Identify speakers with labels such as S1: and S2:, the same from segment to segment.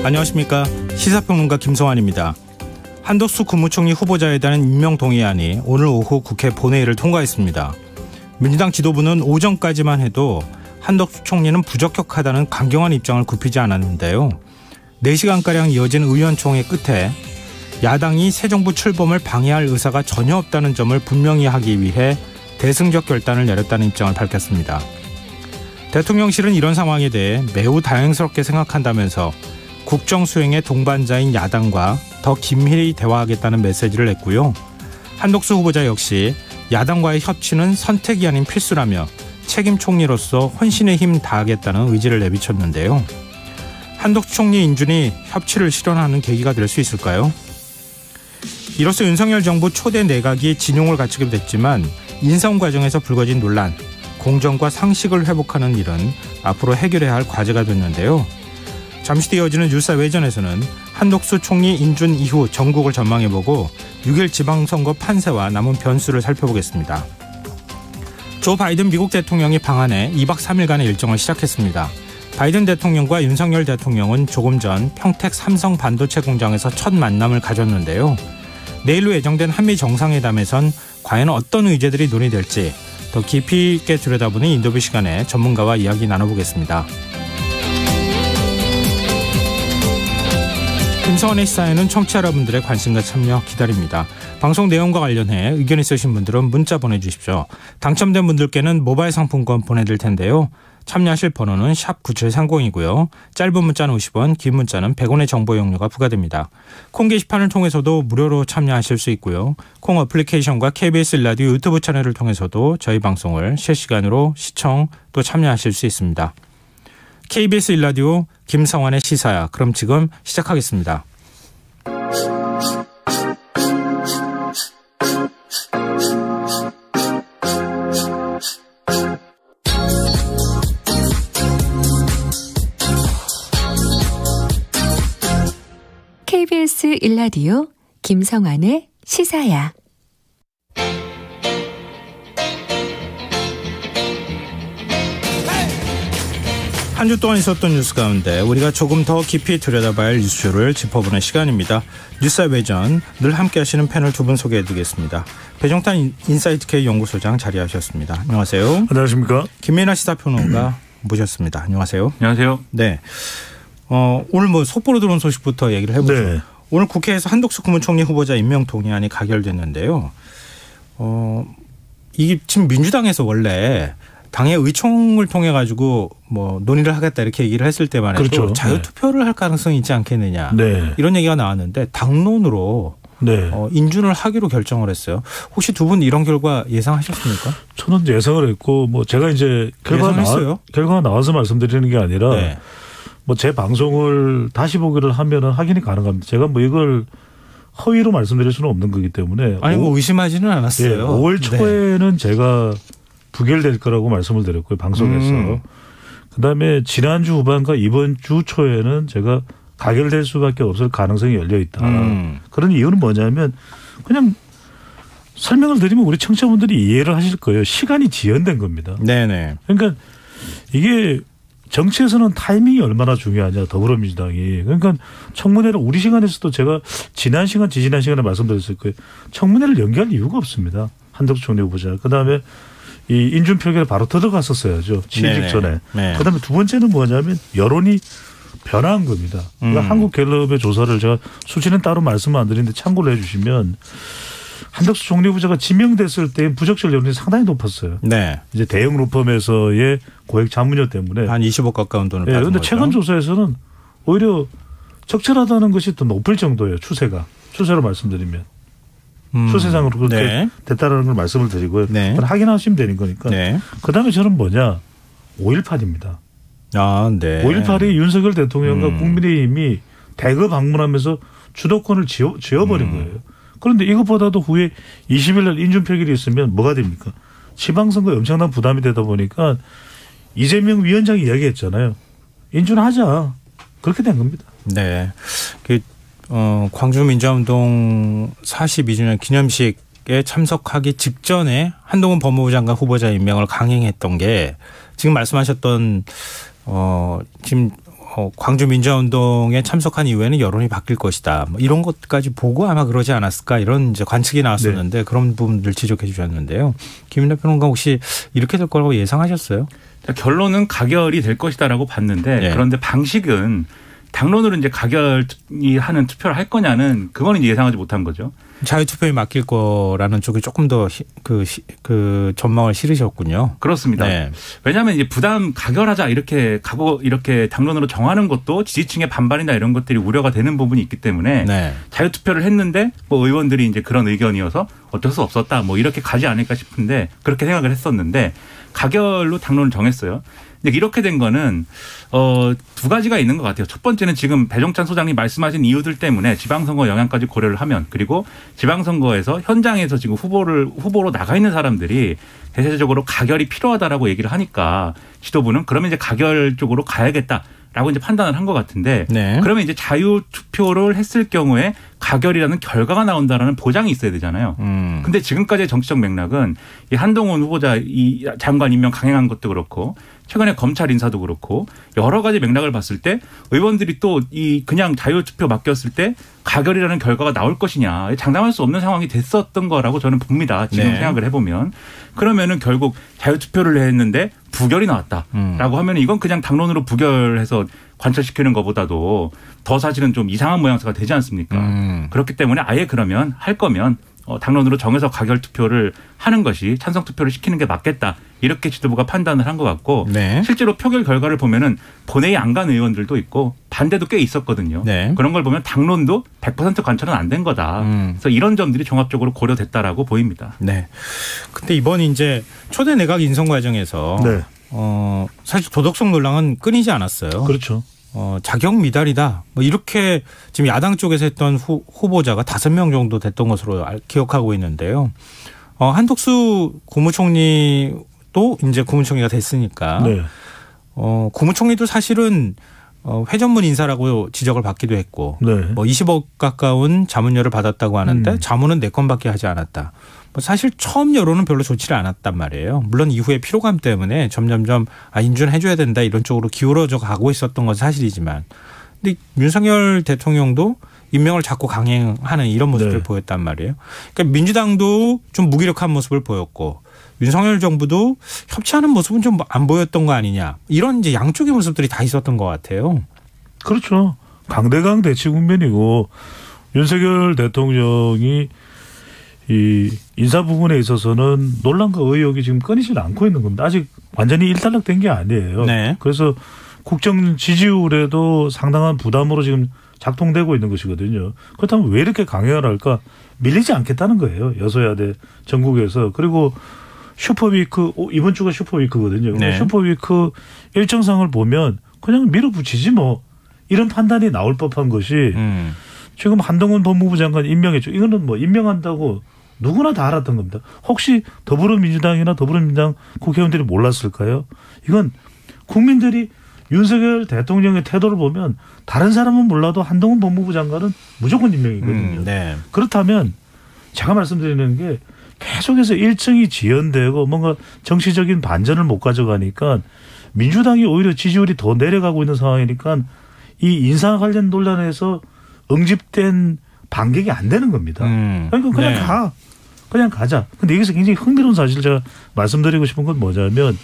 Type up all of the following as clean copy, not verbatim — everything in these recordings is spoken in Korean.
S1: 안녕하십니까. 시사평론가 김성환입니다. 한덕수 국무총리 후보자에 대한 임명동의안이 오늘 오후 국회 본회의를 통과했습니다. 민주당 지도부는 오전까지만 해도 한덕수 총리는 부적격하다는 강경한 입장을 굽히지 않았는데요. 4시간가량 이어진 의원총회 끝에 야당이 새 정부 출범을 방해할 의사가 전혀 없다는 점을 분명히 하기 위해 대승적 결단을 내렸다는 입장을 밝혔습니다. 대통령실은 이런 상황에 대해 매우 다행스럽게 생각한다면서 국정 수행의 동반자인 야당과 더 긴밀히 대화하겠다는 메시지를 냈고요. 한덕수 후보자 역시 야당과의 협치는 선택이 아닌 필수라며 책임 총리로서 혼신의 힘 다하겠다는 의지를 내비쳤는데요. 한덕수 총리 인준이 협치를 실현하는 계기가 될 수 있을까요? 이로써 윤석열 정부 초대 내각이 진용을 갖추게 됐지만 인선 과정에서 불거진 논란, 공정과 상식을 회복하는 일은 앞으로 해결해야 할 과제가 됐는데요. 잠시 뒤 이어지는 뉴스 외전에서는 한덕수 총리 인준 이후 전국을 전망해보고 6일 지방선거 판세와 남은 변수를 살펴보겠습니다. 조 바이든 미국 대통령이 방한해 2박 3일간의 일정을 시작했습니다. 바이든 대통령과 윤석열 대통령은 조금 전 평택 삼성 반도체 공장에서 첫 만남을 가졌는데요. 내일로 예정된 한미 정상회담에선 과연 어떤 의제들이 논의될지 더 깊이 있게 들여다보는 인터뷰 시간에 전문가와 이야기 나눠보겠습니다. 김성환의 시사에는 청취자 여러분들의 관심과 참여 기다립니다. 방송 내용과 관련해 의견 있으신 분들은 문자 보내주십시오. 당첨된 분들께는 모바일 상품권 보내드릴 텐데요. 참여하실 번호는 샵 9730이고요. 짧은 문자는 50원, 긴 문자는 100원의 정보 이용료가 부과됩니다. 콩 게시판을 통해서도 무료로 참여하실 수 있고요. 콩 어플리케이션과 KBS 라디오 유튜브 채널을 통해서도 저희 방송을 실시간으로 시청 또 참여하실 수 있습니다. KBS 1라디오 김성환의 시사야. 그럼 지금 시작하겠습니다.
S2: KBS 1라디오 김성환의 시사야.
S1: 한 주 동안 있었던 뉴스 가운데 우리가 조금 더 깊이 들여다봐야 할 이슈를 짚어보는 시간입니다. 뉴스 외전 늘 함께 하시는 패널 두 분 소개해드리겠습니다. 배종탄 인사이트K 연구소장 자리하셨습니다. 안녕하세요.
S3: 안녕하십니까.
S1: 김민아 시사평론가 모셨습니다. 안녕하세요.
S3: 안녕하세요.
S1: 네. 오늘 속보로 들어온 소식부터 얘기를 해보죠. 네. 오늘 국회에서 한덕수 국무총리 후보자 임명 동의안이 가결됐는데요. 이게 지금 민주당에서 원래 당의 의총을 통해 가지고 논의를 하겠다 이렇게 얘기를 했을 때만 해도 그렇죠. 자유투표를 할 가능성이 있지 않겠느냐 이런 얘기가 나왔는데 당론으로 인준을 하기로 결정을 했어요. 혹시 두 분 이런 결과 예상하셨습니까?
S3: 저는 예상을 했고 제가 이제 결과가 나와서 말씀드리는 게 아니라 제 방송을 다시 보기를 하면은 확인이 가능합니다. 제가 이걸 허위로 말씀드릴 수는 없는 거기 때문에
S1: 의심하지는 않았어요.
S3: 5월 초에는 제가 부결될 거라고 말씀을 드렸고요. 방송에서. 그다음에 지난주 후반과 이번 주 초에는 제가 가결될 수밖에 없을 가능성이 열려 있다. 그런 이유는 뭐냐면 그냥 설명을 드리면 우리 청취자분들이 이해를 하실 거예요. 시간이 지연된 겁니다.
S1: 네네.
S3: 그러니까 이게 정치에서는 타이밍이 얼마나 중요하냐 더불어민주당이. 그러니까 청문회를 우리 시간에서도 제가 지난 시간 지지난 시간에 말씀드렸을 거예요. 청문회를 연기할 이유가 없습니다. 한덕수 총리 후보자. 그다음에 이 인준 표결에 바로 들어갔었어야죠. 취임 전에. 네. 그다음에 두 번째는 뭐냐면 여론이 변화한 겁니다. 그러니까 한국갤럽의 조사를 제가 수치는 따로 말씀 안 드리는데 참고를 해 주시면 한덕수 총리 후보자가 지명됐을 때 부적절 여론이 상당히 높았어요. 네. 이제 대형 로펌에서의 고액 자문료 때문에
S1: 한 20억 가까운 돈을 받은 거죠.
S3: 그런데 최근 조사에서는 오히려 적절하다는 것이 더 높을 정도예요. 추세로 말씀드리면. 추세상으로 그렇게 됐다라는 걸 말씀을 드리고요. 확인하시면 되는 거니까. 그다음에 저는 5.18입니다. 5.18이 윤석열 대통령과 국민의힘이 대거 방문하면서 주도권을 쥐어버린 거예요. 그런데 이것보다도 후에 20일 날 인준 표결이 있으면 뭐가 됩니까? 지방선거에 엄청난 부담이 되다 보니까 이재명 위원장이 이야기했잖아요. 인준하자. 그렇게 된 겁니다.
S1: 네. 광주 민주화운동 42주년 기념식에 참석하기 직전에 한동훈 법무부 장관 후보자 임명을 강행했던 게 지금 말씀하셨던 지금 광주 민주화운동에 참석한 이후에는 여론이 바뀔 것이다. 뭐 이런 것까지 보고 아마 그러지 않았을까 이런 이제 관측이 나왔었는데 네. 그런 부분들 지적해 주셨는데요. 김인하 평론가 혹시 이렇게 될 거라고 예상하셨어요?
S4: 결론은 가결이 될 것이다라고 봤는데 네. 그런데 방식은 당론으로 이제 가결이 하는 투표를 할 거냐는 그거는 이제 예상하지 못한 거죠.
S1: 자유투표에 맡길 거라는 쪽이 조금 더 그 전망을 실으셨군요.
S4: 그렇습니다. 네. 왜냐하면 이제 부담 가결하자 이렇게 당론으로 정하는 것도 지지층의 반발이나 이런 것들이 우려가 되는 부분이 있기 때문에 네. 자유투표를 했는데 뭐 의원들이 이제 그런 의견이어서 어쩔 수 없었다 뭐 이렇게 가지 않을까 싶은데 그렇게 생각을 했었는데 가결로 당론을 정했어요. 근데 이렇게 된 거는 두 가지가 있는 것 같아요. 첫 번째는 지금 배종찬 소장님 말씀하신 이유들 때문에 지방선거 영향까지 고려를 하면 그리고 지방선거에서 현장에서 지금 후보로 나가 있는 사람들이 대체적으로 가결이 필요하다라고 얘기를 하니까 지도부는 그러면 이제 가결 쪽으로 가야겠다라고 이제 판단을 한 것 같은데 네. 그러면 이제 자유투표를 했을 경우에 가결이라는 결과가 나온다라는 보장이 있어야 되잖아요. 근데 지금까지의 정치적 맥락은 이 한동훈 후보자 이 장관 임명 강행한 것도 그렇고 최근에 검찰 인사도 그렇고 여러 가지 맥락을 봤을 때 의원들이 또 이 그냥 자유투표 맡겼을 때 가결이라는 결과가 나올 것이냐 장담할 수 없는 상황이 됐었던 거라고 저는 봅니다. 지금 네. 생각을 해보면. 그러면은 결국 자유투표를 했는데 부결이 나왔다라고 하면 이건 그냥 당론으로 부결해서 관철시키는 것보다도 더 사실은 좀 이상한 모양새가 되지 않습니까? 그렇기 때문에 아예 그러면 할 거면 당론으로 정해서 가결 투표를 하는 것이 찬성 투표를 시키는 게 맞겠다. 이렇게 지도부가 판단을 한 것 같고 네. 실제로 표결 결과를 보면은 본회의 안 간 의원들도 있고 반대도 꽤 있었거든요. 네. 그런 걸 보면 당론도 100% 관철은 안 된 거다. 그래서 이런 점들이 종합적으로 고려됐다라고 보입니다.
S1: 네. 근데 이번 이제 초대 내각 인선 과정에서 네. 사실 도덕성 논란은 끊이지 않았어요.
S3: 그렇죠.
S1: 자격 미달이다. 뭐 이렇게 지금 야당 쪽에서 했던 후보자가 5명 정도 됐던 것으로 기억하고 있는데요. 한덕수 국무총리도 이제 국무총리가 됐으니까 네. 국무총리도 사실은 회전문 인사라고 지적을 받기도 했고 네. 뭐 20억 가까운 자문료를 받았다고 하는데 자문은 4건밖에 하지 않았다. 뭐 사실 처음 여론은 별로 좋지를 않았단 말이에요. 물론 이후에 피로감 때문에 점점점 인준해줘야 된다 이런 쪽으로 기울어져 가고 있었던 건 사실이지만 근데 윤석열 대통령도 임명을 자꾸 강행하는 이런 모습을 네. 보였단 말이에요. 그러니까 민주당도 좀 무기력한 모습을 보였고 윤석열 정부도 협치하는 모습은 좀 안 보였던 거 아니냐. 이런 이제 양쪽의 모습들이 다 있었던 것 같아요.
S3: 그렇죠. 강대강 대치 국면이고 윤석열 대통령이 이 인사 부분에 있어서는 논란과 의혹이 지금 끊이질 않고 있는 겁니다. 아직 완전히 일단락된 게 아니에요. 네. 그래서 국정 지지율에도 상당한 부담으로 지금 작동되고 있는 것이거든요. 그렇다면 왜 이렇게 강행을 할까? 밀리지 않겠다는 거예요. 여소야대 전국에서. 그리고 슈퍼위크 이번 주가 슈퍼위크거든요. 네. 슈퍼위크 일정상을 보면 그냥 밀어붙이지 뭐 이런 판단이 나올 법한 것이 지금 한동훈 법무부 장관 임명했죠. 이거는 뭐 임명한다고 누구나 다 알았던 겁니다. 혹시 더불어민주당이나 더불어민주당 국회의원들이 몰랐을까요? 이건 국민들이 윤석열 대통령의 태도를 보면 다른 사람은 몰라도 한동훈 법무부 장관은 무조건 임명이거든요. 네. 그렇다면 제가 말씀드리는 게 계속해서 일정이 지연되고 뭔가 정치적인 반전을 못 가져가니까 민주당이 오히려 지지율이 더 내려가고 있는 상황이니까 이 인사 관련 논란에서 응집된 반격이 안 되는 겁니다. 그러니까 그냥 네. 그냥 가자. 근데 여기서 굉장히 흥미로운 사실 제가 말씀드리고 싶은 건 뭐냐면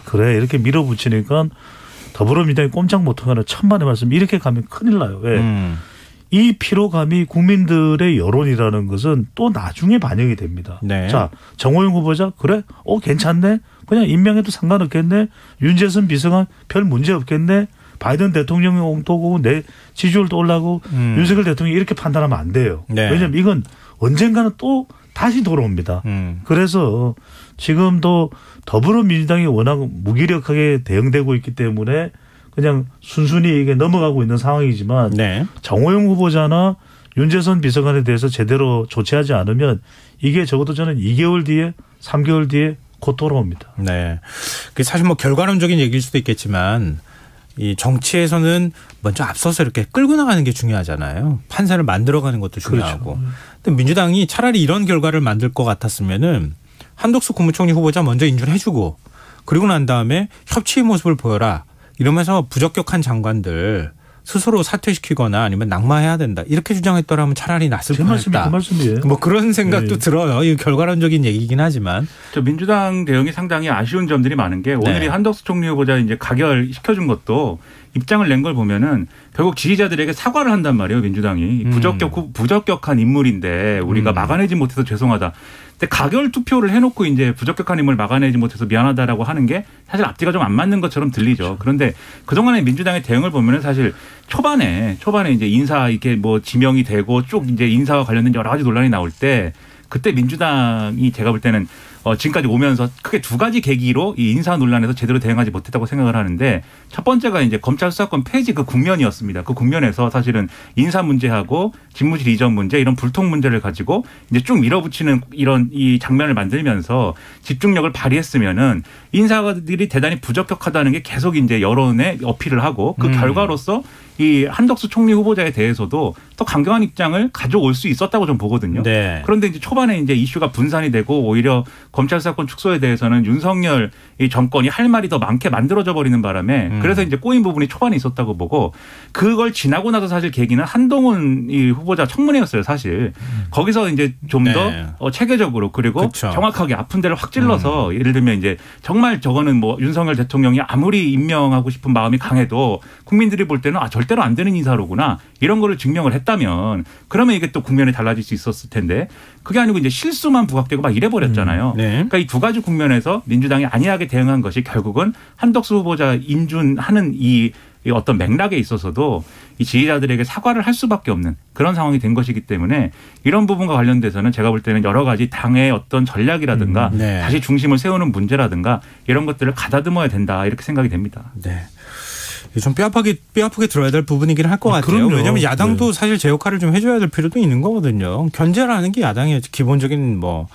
S3: 그래 이렇게 밀어붙이니까 더불어민주당이 꼼짝 못하거나 천만의 말씀 이렇게 가면 큰일 나요. 왜? 이 피로감이 국민들의 여론이라는 것은 또 나중에 반영이 됩니다. 네. 자, 정호영 후보자 그래? 괜찮네. 그냥 임명해도 상관없겠네. 윤재선 비서관 별 문제 없겠네. 바이든 대통령의 옹토고 내 지지율도 올라가고 윤석열 대통령이 이렇게 판단하면 안 돼요. 네. 왜냐하면 이건 언젠가는 또 다시 돌아옵니다. 그래서 지금도 더불어민주당이 워낙 무기력하게 대응되고 있기 때문에 그냥 순순히 이게 넘어가고 있는 상황이지만 네. 정호영 후보자나 윤재선 비서관에 대해서 제대로 조치하지 않으면 이게 적어도 저는 2개월 뒤에 3개월 뒤에 곧 돌아옵니다.
S1: 네, 사실 뭐 결과론적인 얘기일 수도 있겠지만 이 정치에서는 먼저 앞서서 이렇게 끌고 나가는 게 중요하잖아요. 판세를 만들어가는 것도 중요하고. 그렇죠. 근데 민주당이 차라리 이런 결과를 만들 것 같았으면은 한덕수 국무총리 후보자 먼저 인준해주고 그리고 난 다음에 협치의 모습을 보여라. 이러면서 부적격한 장관들 스스로 사퇴시키거나 아니면 낙마해야 된다 이렇게 주장했더라면 차라리 낫을 뻔했다.
S3: 그 말씀이에요.
S1: 뭐 그런 생각도 들어요. 이 결과론적인 얘기긴 하지만.
S4: 저 민주당 대응이 상당히 아쉬운 점들이 많은 게 오늘 이 한덕수 총리 후보자 이제 가결시켜준 것도 입장을 낸 걸 보면은 결국 지지자들에게 사과를 한단 말이에요. 민주당이 부적격한 인물인데 우리가 막아내지 못해서 죄송하다. 근데 가결 투표를 해놓고 이제 부적격한 인물 막아내지 못해서 미안하다라고 하는 게 사실 앞뒤가 좀 안 맞는 것처럼 들리죠. 그런데 그동안의 민주당의 대응을 보면은 사실 초반에 이제 인사 이렇게 뭐 지명이 되고 쭉 이제 인사와 관련된 여러 가지 논란이 나올 때 그때 민주당이 제가 볼 때는 지금까지 오면서 크게 두 가지 계기로 이 인사 논란에서 제대로 대응하지 못했다고 생각을 하는데 첫 번째가 이제 검찰 수사권 폐지 그 국면이었습니다. 그 국면에서 사실은 인사 문제하고 집무실 이전 문제 이런 불통 문제를 가지고 이제 쭉 밀어붙이는 이런 이 장면을 만들면서 집중력을 발휘했으면은 인사들이 대단히 부적격하다는 게 계속 이제 여론에 어필을 하고 그 결과로서 이 한덕수 총리 후보자에 대해서도 더 강경한 입장을 가져올 수 있었다고 좀 보거든요. 네. 그런데 이제 초반에 이제 이슈가 분산이 되고 오히려 검찰 수사권 축소에 대해서는 윤석열 이 정권이 할 말이 더 많게 만들어져 버리는 바람에 그래서 이제 꼬인 부분이 초반에 있었다고 보고 그걸 지나고 나서 사실 계기는 한동훈 이 후보자 청문회였어요, 사실. 거기서 이제 좀 더 체계적으로 그리고 그쵸. 정확하게 아픈 데를 확 찔러서 예를 들면 이제 정말 저거는 뭐 윤석열 대통령이 아무리 임명하고 싶은 마음이 강해도 국민들이 볼 때는 절대로 안 되는 인사로구나 이런 거를 증명을 했다면 그러면 이게 또 국면이 달라질 수 있었을 텐데 그게 아니고 이제 실수만 부각되고 막 이래버렸잖아요. 네. 그러니까 이 두 가지 국면에서 민주당이 안이하게 대응한 것이 결국은 한덕수 후보자 인준하는 이 어떤 맥락에 있어서도 이 지지자들에게 사과를 할 수밖에 없는 그런 상황이 된 것이기 때문에 이런 부분과 관련돼서는 제가 볼 때는 여러 가지 당의 어떤 전략이라든가 다시 중심을 세우는 문제라든가 이런 것들을 가다듬어야 된다 이렇게 생각이 됩니다.
S1: 네. 좀 뼈아프게 들어야 될 부분이긴 할 것 같아요. 그럼요. 왜냐하면 야당도 사실 제 역할을 좀 해줘야 될 필요도 있는 거거든요. 견제라는 게 야당의 기본적인 뭐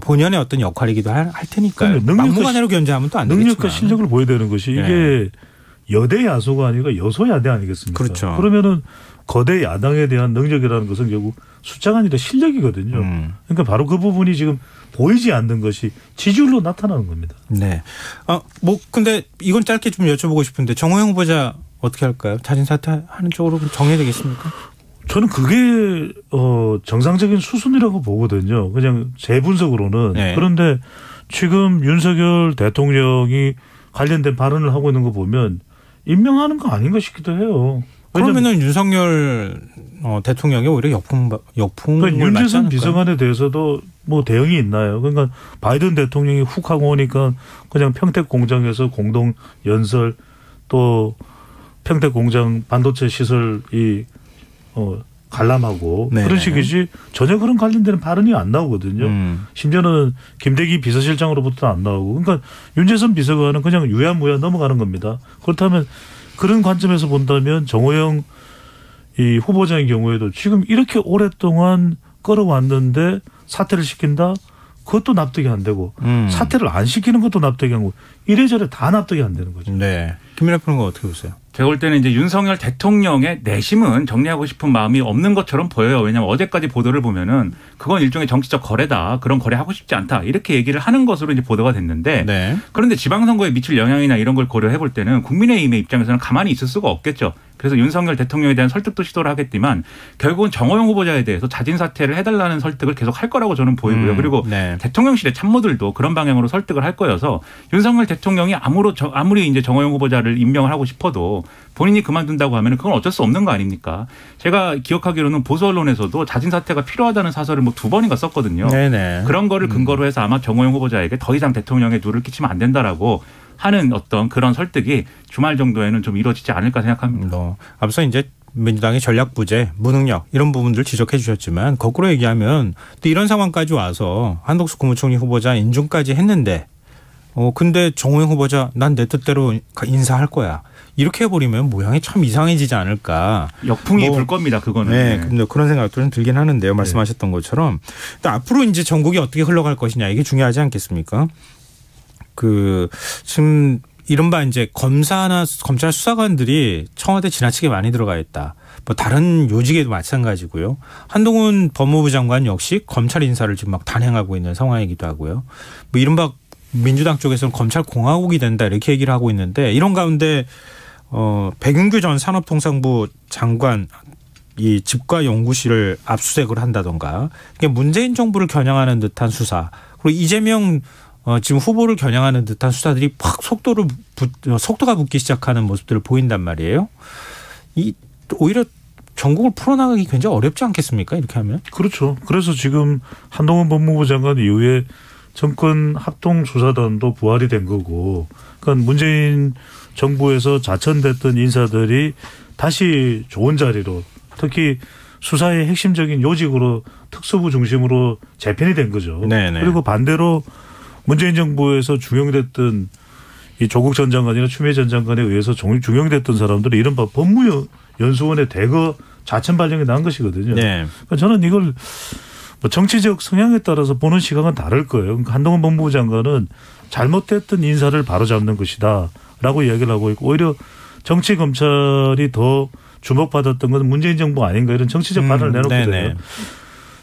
S1: 본연의 어떤 역할이기도 할 테니까요. 막무가내로 견제하면 또 안 되겠지만.
S3: 능력과 실력을 보여야 되는 것이 이게 여대 야소가 아니고 여소야대 아니겠습니까? 그렇죠. 그러면은 거대 야당에 대한 능력이라는 것은 결국 숫자가 아니라 실력이거든요. 그러니까 바로 그 부분이 지금 보이지 않는 것이 지지율로 나타나는 겁니다.
S1: 네. 근데 이건 짧게 좀 여쭤보고 싶은데 정호영 후보자 어떻게 할까요? 자진 사퇴하는 쪽으로 정해야 되겠습니까?
S3: 저는 그게 정상적인 수순이라고 보거든요. 그냥 제 분석으로는. 네. 그런데 지금 윤석열 대통령이 관련된 발언을 하고 있는 거 보면 임명하는 거 아닌가 싶기도 해요.
S1: 그러면은 윤석열 대통령이 오히려 역풍을
S3: 그러니까 윤재선 비서관에 대해서도 뭐 대응이 있나요? 그러니까 바이든 대통령이 훅 하고 오니까 그냥 평택 공장에서 공동 연설 또 평택 공장 반도체 시설이 관람하고 그런 식이지 전혀 그런 관련되는 발언이 안 나오거든요. 심지어는 김대기 비서실장으로부터 안 나오고 그러니까 윤재선 비서관은 그냥 유야무야 넘어가는 겁니다. 그렇다면 그런 관점에서 본다면 정호영 이 후보자의 경우에도 지금 이렇게 오랫동안 끌어왔는데 사퇴를 시킨다? 그것도 납득이 안 되고 사퇴를 안 시키는 것도 납득이 안 되고 이래저래 다 납득이 안 되는 거죠.
S1: 네. 김민하 프로는 어떻게 보세요?
S4: 제가 볼 때는 이제 윤석열 대통령의 내심은 정리하고 싶은 마음이 없는 것처럼 보여요. 왜냐하면 어제까지 보도를 보면은 그건 일종의 정치적 거래다. 그런 거래하고 싶지 않다. 이렇게 얘기를 하는 것으로 이제 보도가 됐는데 그런데 지방선거에 미칠 영향이나 이런 걸 고려해 볼 때는 국민의힘의 입장에서는 가만히 있을 수가 없겠죠. 그래서 윤석열 대통령에 대한 설득도 시도를 하겠지만 결국은 정호영 후보자에 대해서 자진 사퇴를 해달라는 설득을 계속 할 거라고 저는 보이고요. 그리고 대통령실의 참모들도 그런 방향으로 설득을 할 거여서 윤석열 대통령이 아무리 이제 정호영 후보자를 임명을 하고 싶어도 본인이 그만둔다고 하면 그건 어쩔 수 없는 거 아닙니까? 제가 기억하기로는 보수 언론에서도 자진 사퇴가 필요하다는 사설을 뭐 2번인가 썼거든요. 그런 거를 근거로 해서 아마 정호영 후보자에게 더 이상 대통령에 누를 끼치면 안 된다라고 하는 어떤 그런 설득이 주말 정도에는 좀 이루어지지 않을까 생각합니다.
S1: 앞서 이제 민주당의 전략 부재, 무능력 이런 부분들 지적해 주셨지만 거꾸로 얘기하면 또 이런 상황까지 와서 한덕수 국무총리 후보자 인준까지 했는데 근데 정호영 후보자 난 내 뜻대로 인사할 거야. 이렇게 해버리면 모양이 참 이상해지지 않을까.
S4: 역풍이 불 겁니다. 그거는.
S1: 네. 근데 그런 생각도 좀 들긴 하는데요. 말씀하셨던 것처럼. 또 앞으로 이제 전국이 어떻게 흘러갈 것이냐 이게 중요하지 않겠습니까? 지금 이른바 이제 검사나 검찰 수사관들이 청와대 지나치게 많이 들어가 있다. 뭐 다른 요직에도 마찬가지고요. 한동훈 법무부 장관 역시 검찰 인사를 지금 막 단행하고 있는 상황이기도 하고요. 뭐 이른바 민주당 쪽에서는 검찰 공화국이 된다 이렇게 얘기를 하고 있는데 이런 가운데 백윤규 전 산업통상부 장관 이 집과 연구실을 압수수색을 한다던가 이게 문재인 정부를 겨냥하는 듯한 수사 그리고 이재명 지금 후보를 겨냥하는 듯한 수사들이 확 속도가 붙기 시작하는 모습들을 보인단 말이에요. 이 오히려 전국을 풀어나가기 굉장히 어렵지 않겠습니까? 이렇게 하면.
S3: 그렇죠. 그래서 지금 한동훈 법무부 장관 이후에 정권 합동수사단도 부활이 된 거고 그러니까 문재인 정부에서 자천됐던 인사들이 다시 좋은 자리로 특히 수사의 핵심적인 요직으로 특수부 중심으로 재편이 된 거죠. 네네. 그리고 반대로 문재인 정부에서 중용됐던 이 조국 전 장관이나 추미애 전 장관에 의해서 중용됐던 사람들이 이른바 법무연수원의 대거 자천 발령이 난 것이거든요. 네. 그러니까 저는 이걸 뭐 정치적 성향에 따라서 보는 시각은 다를 거예요. 그러니까 한동훈 법무부 장관은 잘못됐던 인사를 바로잡는 것이다라고 이야기를 하고 있고 오히려 정치 검찰이 더 주목받았던 건 문재인 정부 아닌가 이런 정치적 발언을 내놓거든요.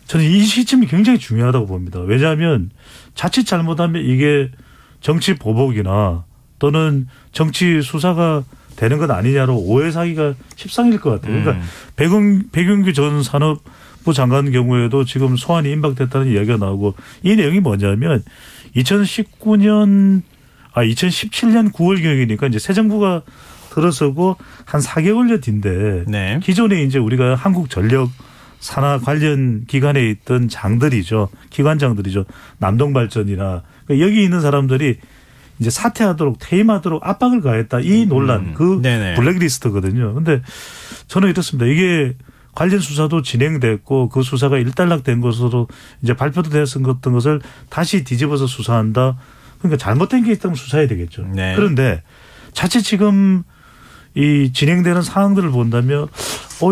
S3: 저는 이 시점이 굉장히 중요하다고 봅니다. 왜냐하면 자칫 잘못하면 이게 정치 보복이나 또는 정치 수사가 되는 것 아니냐로 오해 사기가 십상일 것 같아요. 그러니까 백윤규 전 산업부 장관 경우에도 지금 소환이 임박됐다는 이야기가 나오고 이 내용이 뭐냐면 2017년 9월경이니까 이제 새 정부가 들어서고 한 4개월여 뒤인데 네. 기존에 이제 우리가 한국전력 산하 관련 기관에 있던 장들이죠. 기관장들이죠. 남동발전이나 그러니까 여기 있는 사람들이 이제 사퇴하도록 퇴임하도록 압박을 가했다. 이 논란 그 네네. 블랙리스트거든요. 그런데 저는 이렇습니다. 이게 관련 수사도 진행됐고 그 수사가 일단락된 것으로 이제 발표도 됐었던 것을 다시 뒤집어서 수사한다. 그러니까 잘못된 게 있다면 수사해야 되겠죠. 네. 그런데 자칫 지금 이 진행되는 상황들을 본다면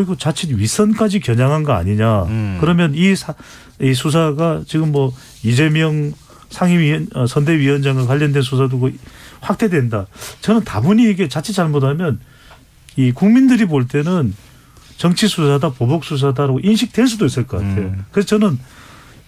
S3: 이거 자칫 윗선까지 겨냥한 거 아니냐. 그러면 이 수사가 지금 뭐 이재명 선대위원장과 관련된 수사도 확대된다. 저는 다분히 이게 자칫 잘못하면 이 국민들이 볼 때는 정치 수사다 보복 수사다라고 인식될 수도 있을 것 같아요. 그래서 저는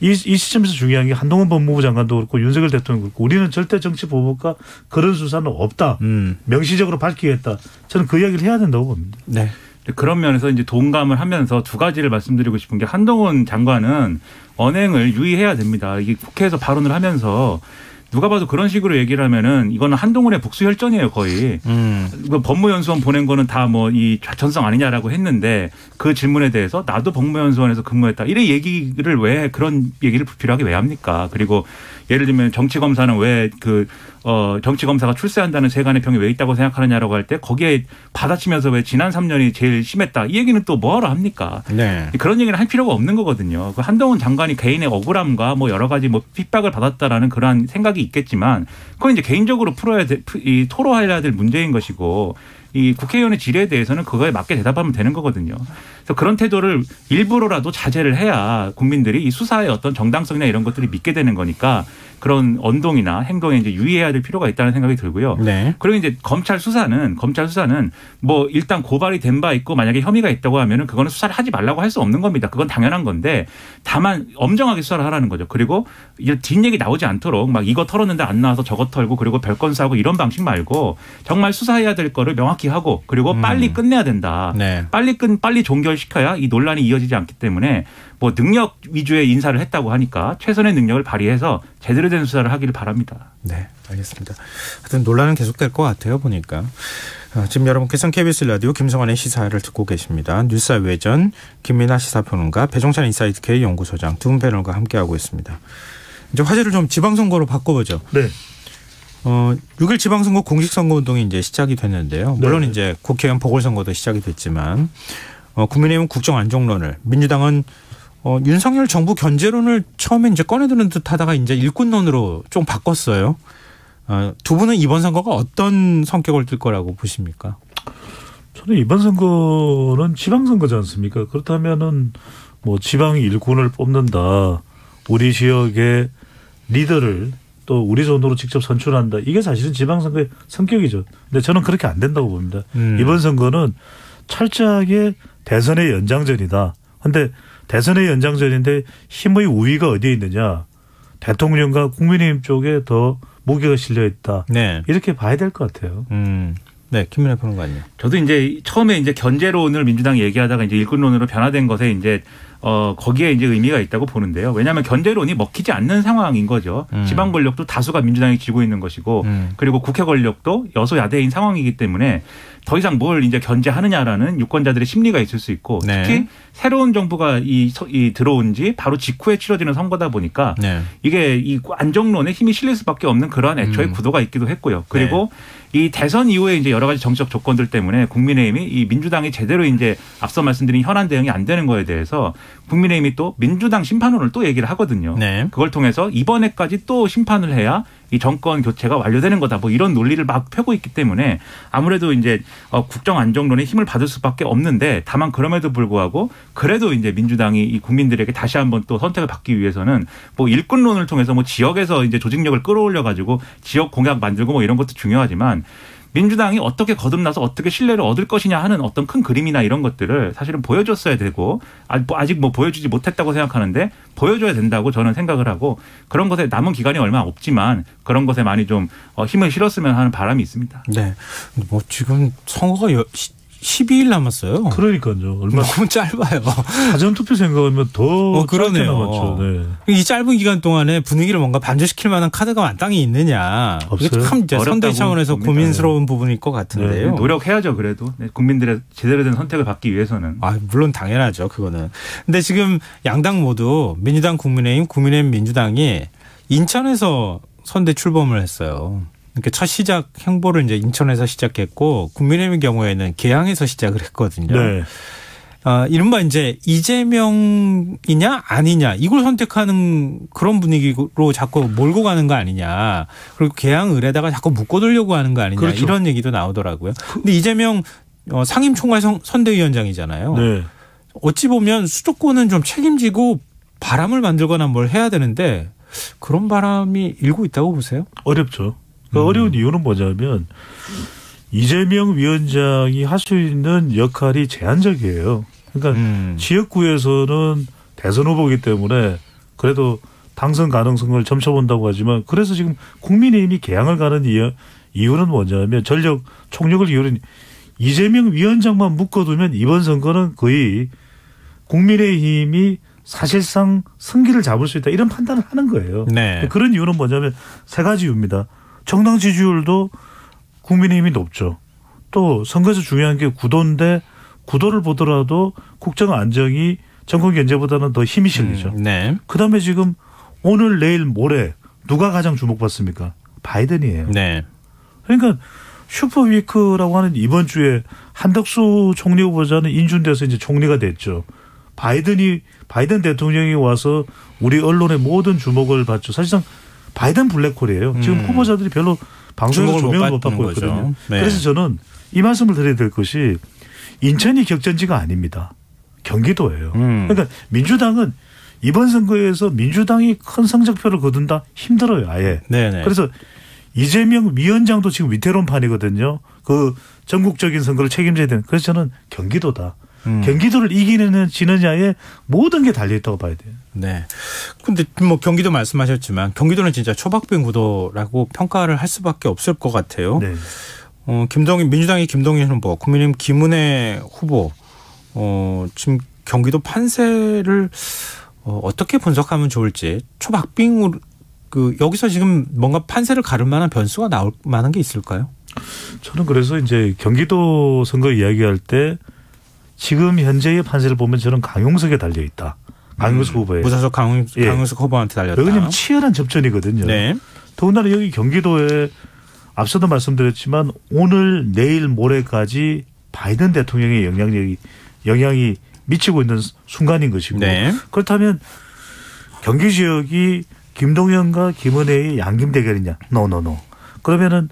S3: 이 시점에서 중요한 게 한동훈 법무부 장관도 그렇고 윤석열 대통령도 그렇고 우리는 절대 정치 보복과 그런 수사는 없다. 명시적으로 밝히겠다. 저는 그 이야기를 해야 된다고 봅니다.
S4: 네. 그런 면에서 이제 동감을 하면서 두 가지를 말씀드리고 싶은 게 한동훈 장관은 언행을 유의해야 됩니다. 이게 국회에서 발언을 하면서 누가 봐도 그런 식으로 얘기를 하면은 이거는 한동훈의 복수혈전이에요, 거의. 법무연수원 보낸 거는 다 뭐 이 좌천성 아니냐라고 했는데 그 질문에 대해서 나도 법무연수원에서 근무했다. 이런 얘기를 왜 그런 얘기를 불필요하게 왜 합니까? 그리고 예를 들면 정치검사는 왜 정치검사가 출세한다는 세간의 평이 왜 있다고 생각하느냐라고 할 때 거기에 받아치면서 왜 지난 3년이 제일 심했다. 이 얘기는 또 뭐하러 합니까? 네. 그런 얘기는 할 필요가 없는 거거든요. 그 한동훈 장관이 개인의 억울함과 뭐 여러 가지 뭐 핍박을 받았다라는 그러한 생각이 있겠지만 그건 이제 개인적으로 토로해야 될 문제인 것이고 이 국회의원의 질의에 대해서는 그거에 맞게 대답하면 되는 거거든요. 그래서 그런 태도를 일부러라도 자제를 해야 국민들이 이 수사의 어떤 정당성이나 이런 것들을 믿게 되는 거니까 그런 언동이나 행동에 이제 유의해야 될 필요가 있다는 생각이 들고요. 네. 그리고 이제 검찰 수사는 뭐 일단 고발이 된 바 있고 만약에 혐의가 있다고 하면은 그거는 수사를 하지 말라고 할 수 없는 겁니다. 그건 당연한 건데 다만 엄정하게 수사를 하라는 거죠. 그리고 뒷얘기 나오지 않도록 막 이거 털었는데 안 나와서 저거 털고 그리고 별건 싸고 이런 방식 말고 정말 수사해야 될 거를 명확히 하고 그리고 빨리 끝내야 된다. 네. 빨리 종결시켜야 이 논란이 이어지지 않기 때문에 뭐 능력 위주의 인사를 했다고 하니까 최선의 능력을 발휘해서 제대로 된 수사를 하기를 바랍니다.
S1: 네, 알겠습니다. 하여튼 논란은 계속될 것 같아요, 보니까. 지금 여러분께서는 KBS 라디오 김성환의 시사를 듣고 계십니다. 뉴스와 외전 김민하 시사평론가 배종찬 인사이트 K 연구소장 두 분 패널과 함께하고 있습니다. 이제 화제를 좀 지방선거로 바꿔보죠.
S3: 네.
S1: 6일 지방선거 공식선거운동이 이제 시작이 됐는데요. 물론 네. 이제 국회의원 보궐선거도 시작이 됐지만 국민의힘은 국정안정론을 민주당은 윤석열 정부 견제론을 처음에 이제 꺼내드는 듯하다가 이제 일꾼론으로 좀 바꿨어요. 두 분은 이번 선거가 어떤 성격을 띨 거라고 보십니까?
S3: 저는 이번 선거는 지방선거지 않습니까? 그렇다면은 뭐 지방 일꾼을 뽑는다, 우리 지역의 리더를 또 우리 손으로 직접 선출한다. 이게 사실은 지방선거의 성격이죠. 근데 저는 그렇게 안 된다고 봅니다. 이번 선거는 철저하게 대선의 연장전이다. 그런데 대선의 연장전인데 힘의 우위가 어디에 있느냐. 대통령과 국민의힘 쪽에 더 무게가 실려 있다. 네. 이렇게 봐야 될 것 같아요.
S1: 네, 네, 김민하 평론가님.
S4: 저도 이제 처음에 이제 견제론을 민주당이 얘기하다가 이제 일꾼론으로 변화된 것에 이제 거기에 이제 의미가 있다고 보는데요. 왜냐하면 견제론이 먹히지 않는 상황인 거죠. 지방 권력도 다수가 민주당이 쥐고 있는 것이고 그리고 국회 권력도 여소야대인 상황이기 때문에 더 이상 뭘 이제 견제하느냐라는 유권자들의 심리가 있을 수 있고
S1: 네.
S4: 특히 새로운 정부가 들어온 지 바로 직후에 치러지는 선거다 보니까
S1: 네.
S4: 이게 이 안정론에 힘이 실릴 수밖에 없는 그러한 애초의 구도가 있기도 했고요. 그리고 이 대선 이후에 이제 여러 가지 정치적 조건들 때문에 국민의힘이 이 민주당이 제대로 이제 앞서 말씀드린 현안 대응이 안 되는 거에 대해서 국민의힘이 또 민주당 심판론을 또 얘기를 하거든요.
S1: 네.
S4: 그걸 통해서 이번에까지 또 심판을 해야 이 정권 교체가 완료되는 거다. 뭐 이런 논리를 막 펴고 있기 때문에 아무래도 이제 국정 안정론에 힘을 받을 수밖에 없는데 다만 그럼에도 불구하고 그래도 이제 민주당이 이 국민들에게 다시 한번 또 선택을 받기 위해서는 뭐 일꾼론을 통해서 뭐 지역에서 이제 조직력을 끌어올려 가지고 지역 공약 만들고 뭐 이런 것도 중요하지만 민주당이 어떻게 거듭나서 어떻게 신뢰를 얻을 것이냐 하는 어떤 큰 그림이나 이런 것들을 사실은 보여줬어야 되고 아직 뭐 보여주지 못했다고 생각하는데 보여줘야 된다고 저는 생각을 하고 그런 것에 남은 기간이 얼마 없지만 그런 것에 많이 좀 힘을 실었으면 하는 바람이 있습니다.
S1: 네. 뭐 지금 선거가 12일 남았어요.
S3: 그러니까요. 얼마
S1: 너무 짧아요.
S3: 사전투표 생각하면 더
S1: 그러네요.
S3: 남았죠. 네.
S1: 이 짧은 기간 동안에 분위기를 뭔가 반전시킬 만한 카드가 마땅히 있느냐. 이게 참 이제 선대 차원에서 봅니다. 고민스러운 부분일 것 같은데요.
S4: 네. 노력해야죠. 그래도 국민들의 제대로 된 선택을 받기 위해서는.
S1: 물론 당연하죠. 그거는. 근데 지금 양당 모두 민주당, 국민의힘, 민주당이 인천에서 선대 출범을 했어요. 그러니까 첫 시작 행보를 이제 인천에서 시작했고 국민의힘의 경우에는 계양에서 시작을 했거든요.
S3: 네.
S1: 이른바 이제 이재명이냐 아니냐 이걸 선택하는 그런 분위기로 자꾸 몰고 가는 거 아니냐. 그리고 계양을에다가 자꾸 묶어두려고 하는 거 아니냐. 그렇죠. 이런 얘기도 나오더라고요. 근데 이재명 상임총괄 선대위원장이잖아요. 네. 어찌 보면 수도권은 좀 책임지고 바람을 만들거나 뭘 해야 되는데 그런 바람이 일고 있다고 보세요?
S3: 어렵죠. 어려운 이유는 뭐냐면 이재명 위원장이 할 수 있는 역할이 제한적이에요. 그러니까 지역구에서는 대선 후보이기 때문에 그래도 당선 가능성을 점쳐본다고 하지만 그래서 지금 국민의힘이 개항을 가는 이유는 뭐냐면 전력 총력을 기울인 이재명 위원장만 묶어두면 이번 선거는 거의 국민의힘이 사실상 승기를 잡을 수 있다 이런 판단을 하는 거예요.
S1: 네.
S3: 그런 이유는 뭐냐면 세 가지 이유입니다. 정당 지지율도 국민의힘이 높죠. 또 선거에서 중요한 게 구도인데 구도를 보더라도 국정 안정이 정권 견제보다는 더 힘이 실리죠.
S1: 네.
S3: 그다음에 지금 오늘 내일 모레 누가 가장 주목받습니까? 바이든이에요.
S1: 네.
S3: 그러니까 슈퍼위크라고 하는 이번 주에 한덕수 총리 후보자는 인준돼서 이제 총리가 됐죠. 바이든 대통령이 와서 우리 언론의 모든 주목을 받죠. 사실상 바이든 블랙홀이에요. 지금 후보자들이 별로 방송에서 조명을 못 받고 있거든요. 네. 그래서 저는 이 말씀을 드려야 될 것이 인천이 격전지가 아닙니다. 경기도예요. 그러니까 민주당은 이번 선거에서 민주당이 큰 성적표를 거둔다 힘들어요. 아예.
S1: 네네.
S3: 그래서 이재명 위원장도 지금 위태로운 판이거든요. 그 전국적인 선거를 책임져야 되는. 그래서 저는 경기도다. 경기도를 이기느냐의 모든 게 달려있다고 봐야 돼요.
S1: 네. 근데 뭐 경기도 말씀하셨지만 경기도는 진짜 초박빙 구도라고 평가를 할 수밖에 없을 것 같아요.
S3: 네.
S1: 민주당의 김동연 후보, 국민의힘 김은혜 후보, 지금 경기도 판세를 어떻게 분석하면 좋을지 초박빙으로 여기서 지금 뭔가 판세를 가를 만한 변수가 나올 만한 게 있을까요?
S3: 저는 그래서 이제 경기도 선거 이야기할 때 지금 현재의 판세를 보면 저는 강용석에 달려 있다. 강용석 후보에.
S1: 무사석 강용석 후보한테 달렸다.
S3: 왜냐하면 치열한 접전이거든요.
S1: 네.
S3: 더군다나 여기 경기도에 앞서도 말씀드렸지만 오늘 내일 모레까지 바이든 대통령의 영향이 미치고 있는 순간인 것이고
S1: 네.
S3: 그렇다면 경기 지역이 김동연과 김은혜의 양김 대결이냐? 노. 그러면은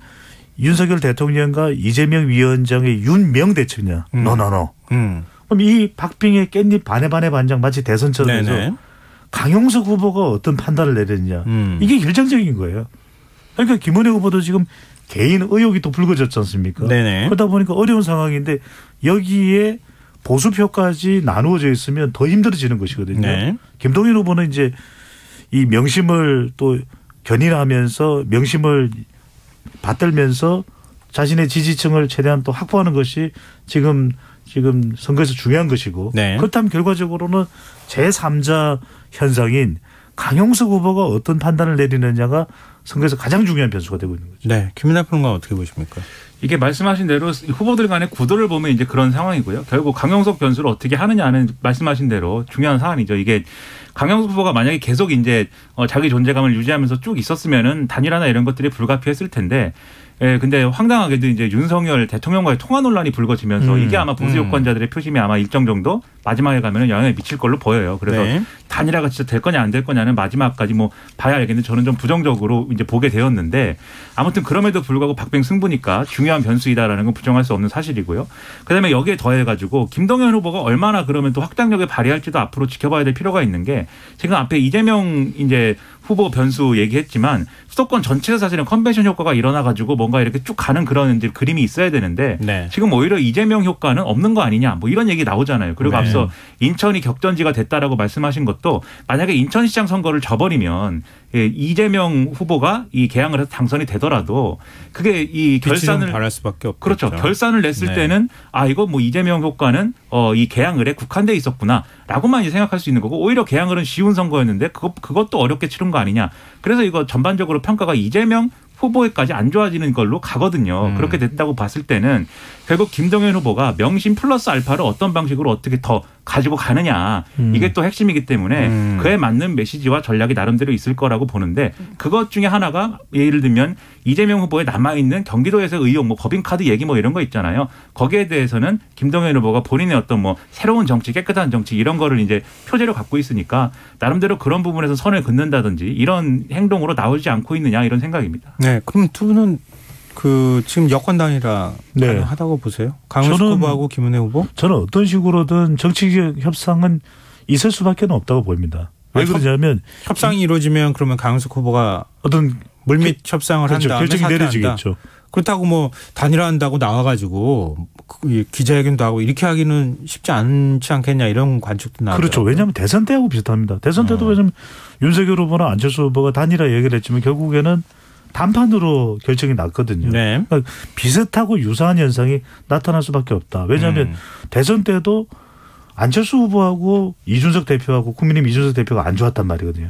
S3: 윤석열 대통령과 이재명 위원장의 윤명 대처냐? 노. 그럼 이 박빙의 깻잎 반의 반장 마치 대선처럼 해서 강용석 후보가 어떤 판단을 내렸냐? 이게 결정적인 거예요. 그러니까 김은혜 후보도 지금 개인 의혹이 또 불거졌지 않습니까?
S1: 네네.
S3: 그러다 보니까 어려운 상황인데 여기에 보수표까지 나누어져 있으면 더 힘들어지는 것이거든요.
S1: 네.
S3: 김동연 후보는 이제 이 명심을 또 견인하면서 명심을 받들면서 자신의 지지층을 최대한 또 확보하는 것이 지금 선거에서 중요한 것이고 네. 그렇다면 결과적으로는 제3자 현상인 강용석 후보가 어떤 판단을 내리느냐가 선거에서 가장 중요한 변수가 되고 있는 거죠.
S1: 네, 김민하 평론가 어떻게 보십니까?
S4: 이게 말씀하신 대로 후보들 간의 구도를 보면 이제 그런 상황이고요. 결국 강용석 변수를 어떻게 하느냐는 말씀하신 대로 중요한 사안이죠. 이게 강용석 후보가 만약에 계속 이제 자기 존재감을 유지하면서 쭉 있었으면은 단일화나 이런 것들이 불가피했을 텐데. 예, 근데 황당하게도 이제 윤석열 대통령과의 통화 논란이 불거지면서 이게 아마 보수 유권자들의 표심이 아마 일정 정도 마지막에 가면은 영향을 미칠 걸로 보여요. 그래서 네. 단일화가 진짜 될 거냐 안 될 거냐는 마지막까지 뭐 봐야 알겠는데 저는 좀 부정적으로 이제 보게 되었는데 아무튼 그럼에도 불구하고 박빙 승부니까 중요한 변수이다라는 건 부정할 수 없는 사실이고요. 그다음에 여기에 더해가지고 김동연 후보가 얼마나 그러면 또 확장력을 발휘할지도 앞으로 지켜봐야 될 필요가 있는 게 지금 앞에 이재명 이제 후보 변수 얘기했지만 수도권 전체에서 사실은 컨벤션 효과가 일어나가지고 뭔가 이렇게 쭉 가는 그런 이제 그림이 있어야 되는데 네. 지금 오히려 이재명 효과는 없는 거 아니냐 뭐 이런 얘기 나오잖아요. 그리고 네. 앞서 인천이 격전지가 됐다라고 말씀하신 것도 만약에 인천시장 선거를 져버리면 이재명 후보가 이 개항을 해서 당선이 되더라도 그게 이 결산을
S1: 바랄 수밖에 없죠.
S4: 그렇죠. 결산을 냈을 네. 때는 아 이거 뭐 이재명 효과는 이 개항을에 국한돼 있었구나라고만 생각할 수 있는 거고 오히려 개항을은 쉬운 선거였는데 그것도 어렵게 치른 거 아니냐. 그래서 이거 전반적으로 평가가 이재명 후보에까지 안 좋아지는 걸로 가거든요. 그렇게 된다고 봤을 때는 결국 김동연 후보가 명심 플러스 알파를 어떤 방식으로 어떻게 더 가지고 가느냐. 이게 또 핵심이기 때문에 그에 맞는 메시지와 전략이 나름대로 있을 거라고 보는데 그것 중에 하나가 예를 들면 이재명 후보에 남아있는 경기도에서 의혹 뭐 법인카드 얘기 뭐 이런 거 있잖아요. 거기에 대해서는 김동연 후보가 본인의 어떤 뭐 새로운 정치 깨끗한 정치 이런 거를 이제 표제로 갖고 있으니까 나름대로 그런 부분에서 선을 긋는다든지 이런 행동으로 나오지 않고 있느냐 이런 생각입니다.
S1: 네. 그럼 두 분은 지금 여권 단일화 네. 가능하다고 보세요? 강훈석 후보하고 김은혜 후보?
S3: 저는 어떤 식으로든 정치적 협상은 있을 수밖에 없다고 보입니다. 왜 그러냐면
S1: 협상이 이루어지면 그러면 강훈석 후보가
S3: 어떤
S1: 물밑 협상을
S3: 그렇죠.
S1: 한 다음에
S3: 결정이 내려지겠죠.
S1: 그렇다고 뭐 단일화한다고 나와가지고 기자회견도 하고 이렇게 하기는 쉽지 않지 않겠냐 이런 관측도 나오죠.
S3: 그렇죠. 왜냐하면 대선 때하고 비슷합니다. 대선 때도 왜냐하면 윤석열 후보나 안철수 후보가 단일화 얘기를 했지만 결국에는 단판으로 결정이 났거든요. 네. 그러니까 비슷하고 유사한 현상이 나타날 수밖에 없다. 왜냐하면 대선 때도 안철수 후보하고 이준석 대표하고 국민의힘 이준석 대표가 안 좋았단 말이거든요.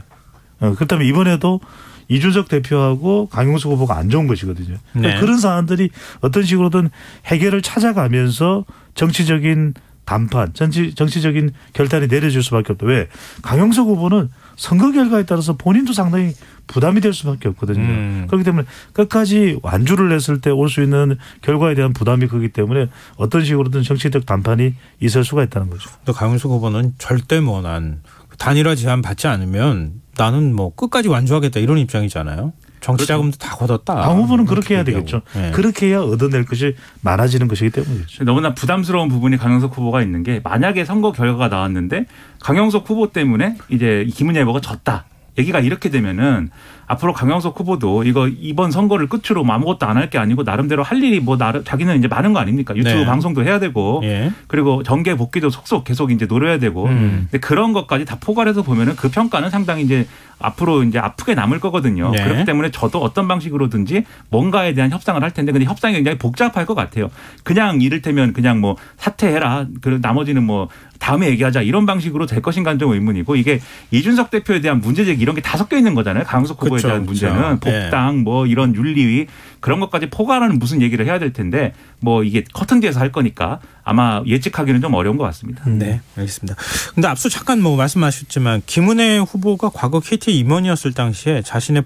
S3: 그렇다면 이번에도 이준석 대표하고 강용석 후보가 안 좋은 것이거든요. 그러니까 네. 그런 사안들이 어떤 식으로든 해결을 찾아가면서 정치적인 단판, 정치적인 결단이 내려질 수밖에 없다. 왜? 강용석 후보는 선거 결과에 따라서 본인도 상당히 부담이 될 수밖에 없거든요. 그렇기 때문에 끝까지 완주를 했을 때 올 수 있는 결과에 대한 부담이 크기 때문에 어떤 식으로든 정치적 단판이 있을 수가 있다는 거죠.
S1: 또 강용석 후보는 절대 난 단일화 제안 받지 않으면 나는 뭐 끝까지 완주하겠다 이런 입장이잖아요. 정치 자금도 다 걷었다.
S3: 강 후보는 그렇게 해야 되겠죠. 네. 그렇게 해야 얻어낼 것이 많아지는 것이기 때문이죠.
S4: 너무나 부담스러운 부분이 강용석 후보가 있는 게 만약에 선거 결과가 나왔는데 강용석 후보 때문에 이제 김은혜 후보가 졌다. 얘기가 이렇게 되면은 앞으로 강용석 후보도 이번 선거를 끝으로 아무것도 안 할 게 아니고 나름대로 할 일이 자기는 이제 많은 거 아닙니까? 유튜브 네. 방송도 해야 되고 예. 그리고 정계 복귀도 속속 계속 이제 노려야 되고 근데 그런 것까지 다 포괄해서 보면은 그 평가는 상당히 이제 앞으로 이제 아프게 남을 거거든요. 네. 그렇기 때문에 저도 어떤 방식으로든지 뭔가에 대한 협상을 할 텐데 근데 협상이 굉장히 복잡할 것 같아요. 그냥 이를테면 그냥 뭐 사퇴해라. 그리고 나머지는 뭐 다음에 얘기하자 이런 방식으로 될 것인가는 좀 의문이고 이게 이준석 대표에 대한 문제제기 이런 게 다 섞여 있는 거잖아요. 강용석 후보에
S1: 그렇죠,
S4: 대한 문제는 복당 뭐 이런 윤리위 그런 것까지 포괄하는 무슨 얘기를 해야 될 텐데 뭐 이게 커튼 뒤에서 할 거니까 아마 예측하기는 좀 어려운 것 같습니다.
S1: 네, 알겠습니다. 근데 앞서 잠깐 뭐 말씀하셨지만 김은혜 후보가 과거 KT 임원이었을 당시에 자신의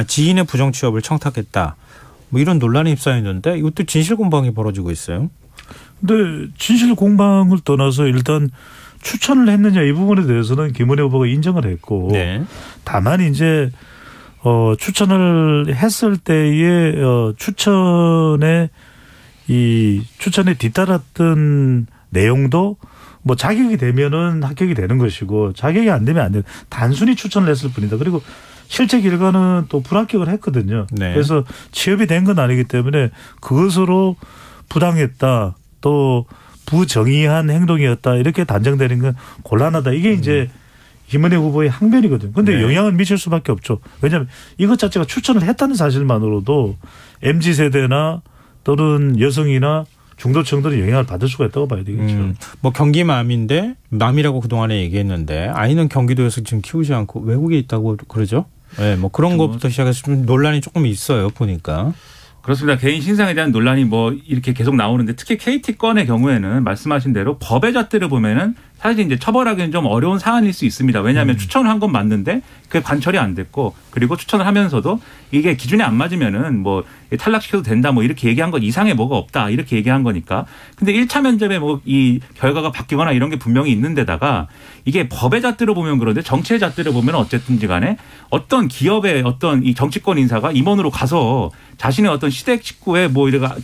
S1: 지인의 부정 취업을 청탁했다. 뭐 이런 논란이 휩싸였는데 이것도 진실 공방이 벌어지고 있어요.
S3: 근데 진실 공방을 떠나서 일단 추천을 했느냐 이 부분에 대해서는 김은혜 후보가 인정을 했고 네. 다만 이제 추천을 했을 때의 추천에 뒤따랐던 내용도 뭐 자격이 되면은 합격이 되는 것이고 자격이 안 되면 안 되는 단순히 추천을 했을 뿐이다. 그리고 실제 결과는 또 불합격을 했거든요. 네. 그래서 취업이 된 건 아니기 때문에 그것으로 부당했다. 또 부정의한 행동이었다. 이렇게 단정되는 건 곤란하다. 이게 이제 김은혜 후보의 항변이거든요. 그런데
S4: 네.
S3: 영향을 미칠 수밖에 없죠. 왜냐하면 이것 자체가 추천을 했다는 사실만으로도 MZ세대나 또는 여성이나 중도층들이 영향을 받을 수가 있다고 봐야 되겠죠.
S1: 뭐 경기맘인데 맘이라고 그동안에 얘기했는데 아이는 경기도에서 지금 키우지 않고 외국에 있다고 그러죠. 네, 뭐 그런 것부터 시작해서 좀 논란이 조금 있어요. 보니까.
S4: 그렇습니다. 개인 신상에 대한 논란이 뭐 이렇게 계속 나오는데 특히 KT 건의 경우에는 말씀하신 대로 법의 잣대를 보면은 사실 이제 처벌하기는 좀 어려운 사안일 수 있습니다. 왜냐하면 추천을 한 건 맞는데 그게 관철이 안 됐고 그리고 추천을 하면서도 이게 기준에 안 맞으면은 뭐 탈락시켜도 된다 뭐 이렇게 얘기한 것 이상의 뭐가 없다 이렇게 얘기한 거니까. 근데 1차 면접에 뭐 이 결과가 바뀌거나 이런 게 분명히 있는데다가 이게 법의 잣대로 보면 그런데 정치의 잣대로 보면 어쨌든지 간에 어떤 기업의 어떤 이 정치권 인사가 임원으로 가서 자신의 어떤 시댁 식구의 뭐 이래가